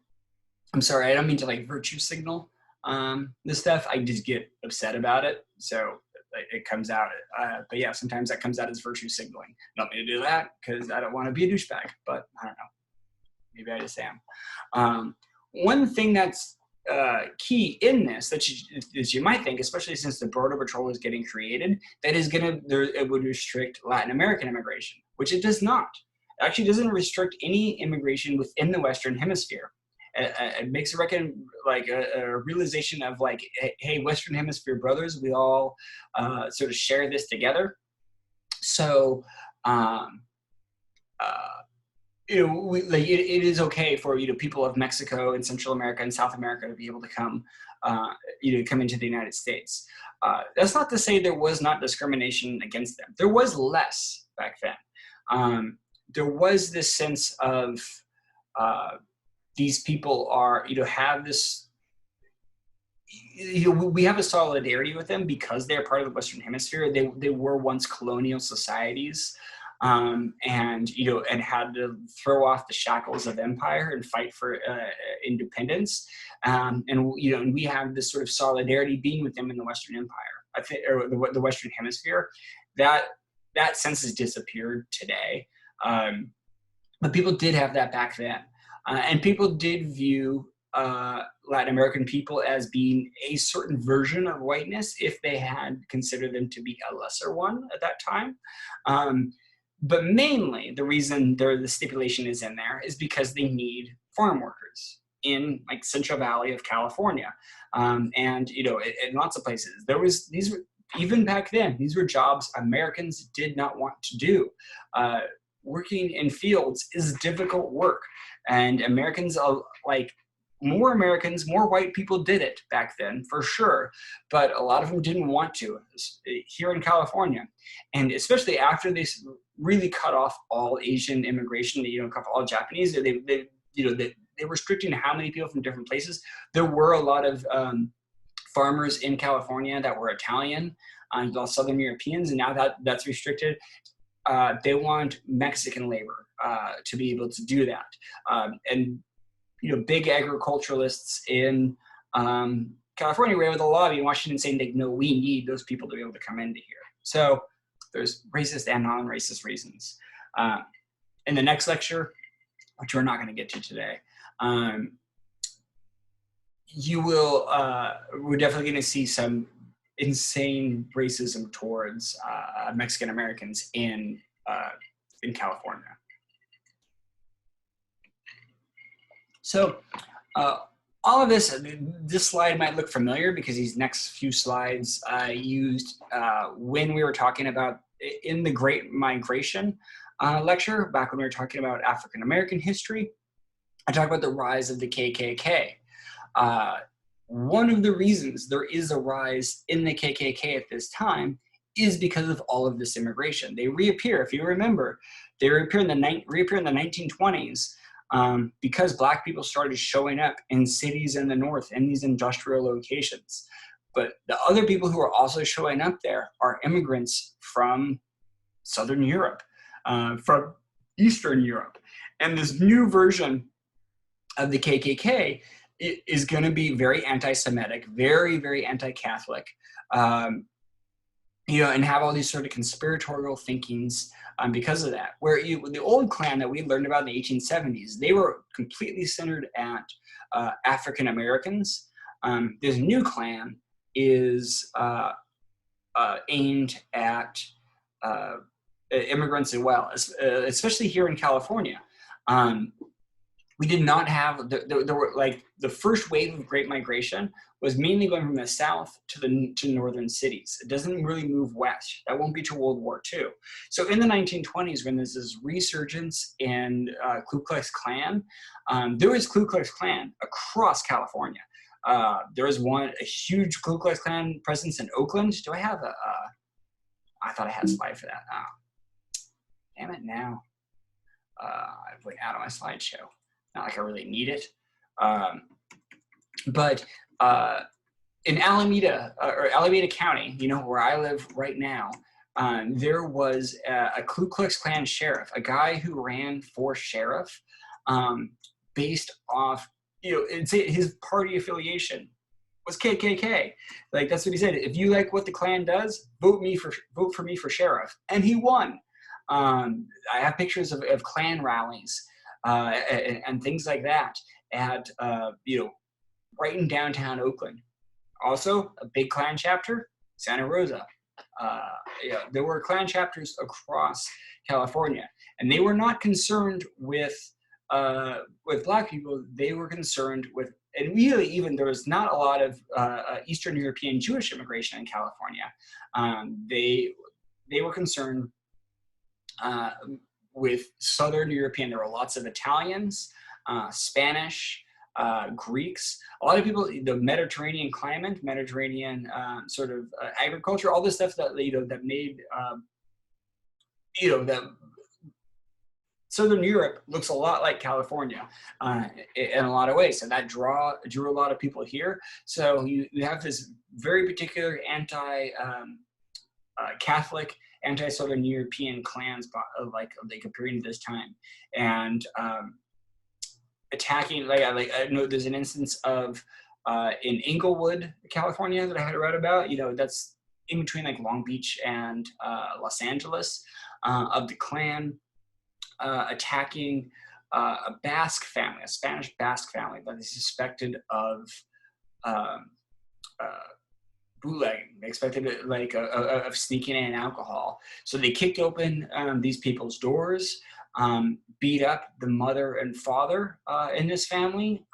I'm sorry, I don't mean to virtue signal this stuff. I just get upset about it. So it comes out. But yeah, sometimes that comes out as virtue signaling. I don't mean to do that because I don't want to be a douchebag, but I don't know. Maybe I just am. One thing that's key in this that you might think, especially since the Border Patrol is getting created, it would restrict Latin American immigration, which it does not. It actually doesn't restrict any immigration within the Western Hemisphere. It makes a realization of hey, Western Hemisphere brothers, we all sort of share this together. So, it is okay for people of Mexico and Central America and South America to be able to come, come into the United States. That's not to say there was not discrimination against them. There was less back then. There was this sense of these people are, have this, we have a solidarity with them because they're part of the Western Hemisphere. They were once colonial societies, and had to throw off the shackles of empire and fight for independence. And we have this sort of solidarity being with them in the Western Empire, I think, or the Western Hemisphere. That sense has disappeared today. But people did have that back then. And people did view Latin American people as being a certain version of whiteness if they had considered them to be a lesser one at that time. But mainly the reason the stipulation is in there is because they need farm workers in Central Valley of California. And, in lots of places, even back then, these were jobs Americans did not want to do. Working in fields is difficult work. And Americans, more white people did it back then, for sure. But a lot of them didn't want to here in California. And especially after they really cut off all Asian immigration, cut off all Japanese, they were restricting how many people from different places. There were a lot of farmers in California that were Italian, Southern Europeans, and now that's restricted. they want Mexican labor to be able to do that. And big agriculturalists in California were able to lobby in Washington saying, like, no, we need those people to be able to come into here. So there's racist and non-racist reasons. In the next lecture, which we're not going to get to today, we're definitely going to see some insane racism towards Mexican Americans in California. So all of this slide might look familiar because these next few slides I used when we were talking about in the Great Migration lecture, back when we were talking about African American history. I talked about the rise of the KKK. One of the reasons there is a rise in the KKK at this time is because of all of this immigration. They reappear, if you remember, they reappear in the 1920s because Black people started showing up in cities in the North, in these industrial locations. But the other people who are also showing up there are immigrants from Southern Europe, from Eastern Europe. And this new version of the KKK is going to be very anti-Semitic, very, very anti-Catholic, and have all these sort of conspiratorial thinkings because of that. Where the old Klan that we learned about in the 1870s, they were completely centered at African Americans. This new Klan is aimed at immigrants as well, especially here in California. We did not have, there were like the first wave of Great Migration was mainly going from the South to northern cities. It doesn't really move west. That won't be till World War II. So in the 1920s, when there's this resurgence in Ku Klux Klan, there was Ku Klux Klan across California. There was a huge Ku Klux Klan presence in Oakland. Do I have I thought I had a slide for that. Damn it now. I went out of my slideshow. Not like I really need it. But in Alameda, or Alameda County, where I live right now, there was a Ku Klux Klan sheriff, a guy who ran for sheriff based off, his party affiliation was KKK. Like, that's what he said. If you like what the Klan does, vote for me for sheriff. And he won. I have pictures of Klan rallies and things like that at, right in downtown Oakland. Also, a big Klan chapter, Santa Rosa. There were Klan chapters across California, and they were not concerned with Black people. They were concerned with, and really even there was not a lot of Eastern European Jewish immigration in California. They were concerned with Southern European. There were lots of Italians, Spanish, Greeks, a lot of people, the Mediterranean climate, Mediterranean sort of agriculture, all this stuff that, that made, that Southern Europe looks a lot like California in a lot of ways. And that drew a lot of people here. So you have this very particular Catholic, anti-Southern European clans like appearing at this time. And attacking, I know there's an instance of in Inglewood, California that I had read about, that's in between like Long Beach and Los Angeles, of the Klan attacking a Basque family, a Spanish Basque family that is suspected of bootlegging. They expected of sneaking in alcohol. So they kicked open these people's doors, beat up the mother and father in this family.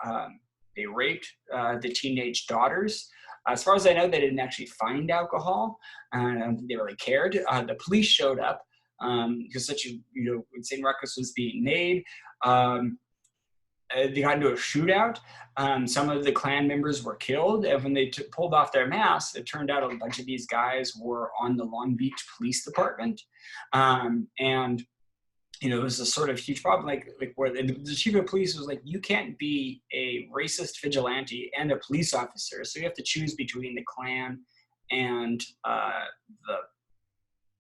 They raped the teenage daughters. As far as I know, they didn't actually find alcohol. I don't think they really cared. The police showed up because such a insane ruckus was being made. They got into a shootout. Some of the Klan members were killed. And when they pulled off their masks, it turned out a bunch of these guys were on the Long Beach Police Department. And it was a sort of huge problem, like where the chief of police was like, you can't be a racist vigilante and a police officer. So you have to choose between the Klan and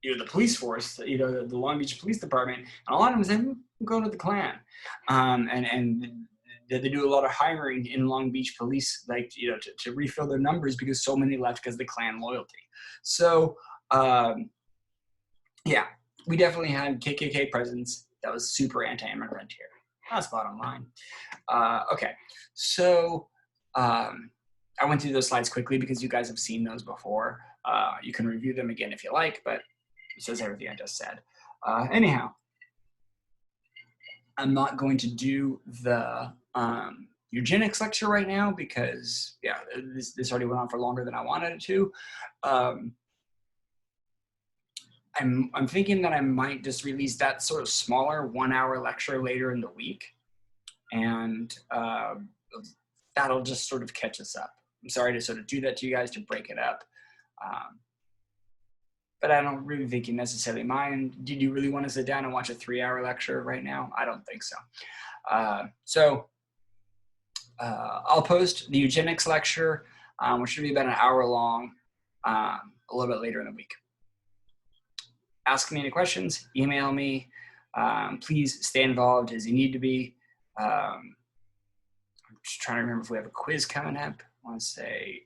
the police force, the Long Beach Police Department, and a lot of them said, go to the Klan. And they do a lot of hiring in Long Beach police, to refill their numbers because so many left because of the Klan loyalty. So, yeah, we definitely had KKK presence that was super anti-immigrant here. That's bottom line. Okay, so I went through those slides quickly because you guys have seen those before. You can review them again if you like, but it says everything I just said. Anyhow, I'm not going to do the eugenics lecture right now because, yeah, this already went on for longer than I wanted it to. I'm thinking that I might just release that sort of smaller 1-hour lecture later in the week, and that'll just sort of catch us up. I'm sorry to sort of do that to you guys, to break it up. But I don't really think you necessarily mind. Did you really want to sit down and watch a 3-hour lecture right now? I don't think so. I'll post the eugenics lecture, which should be about an hour long, a little bit later in the week. Ask me any questions, email me. Please stay involved as you need to be. I'm just trying to remember if we have a quiz coming up. I want to say,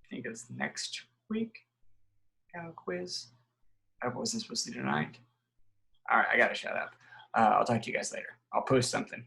I think it's next week. Have a quiz. I wasn't supposed to do tonight. All right, I gotta shut up. I'll talk to you guys later. I'll post something.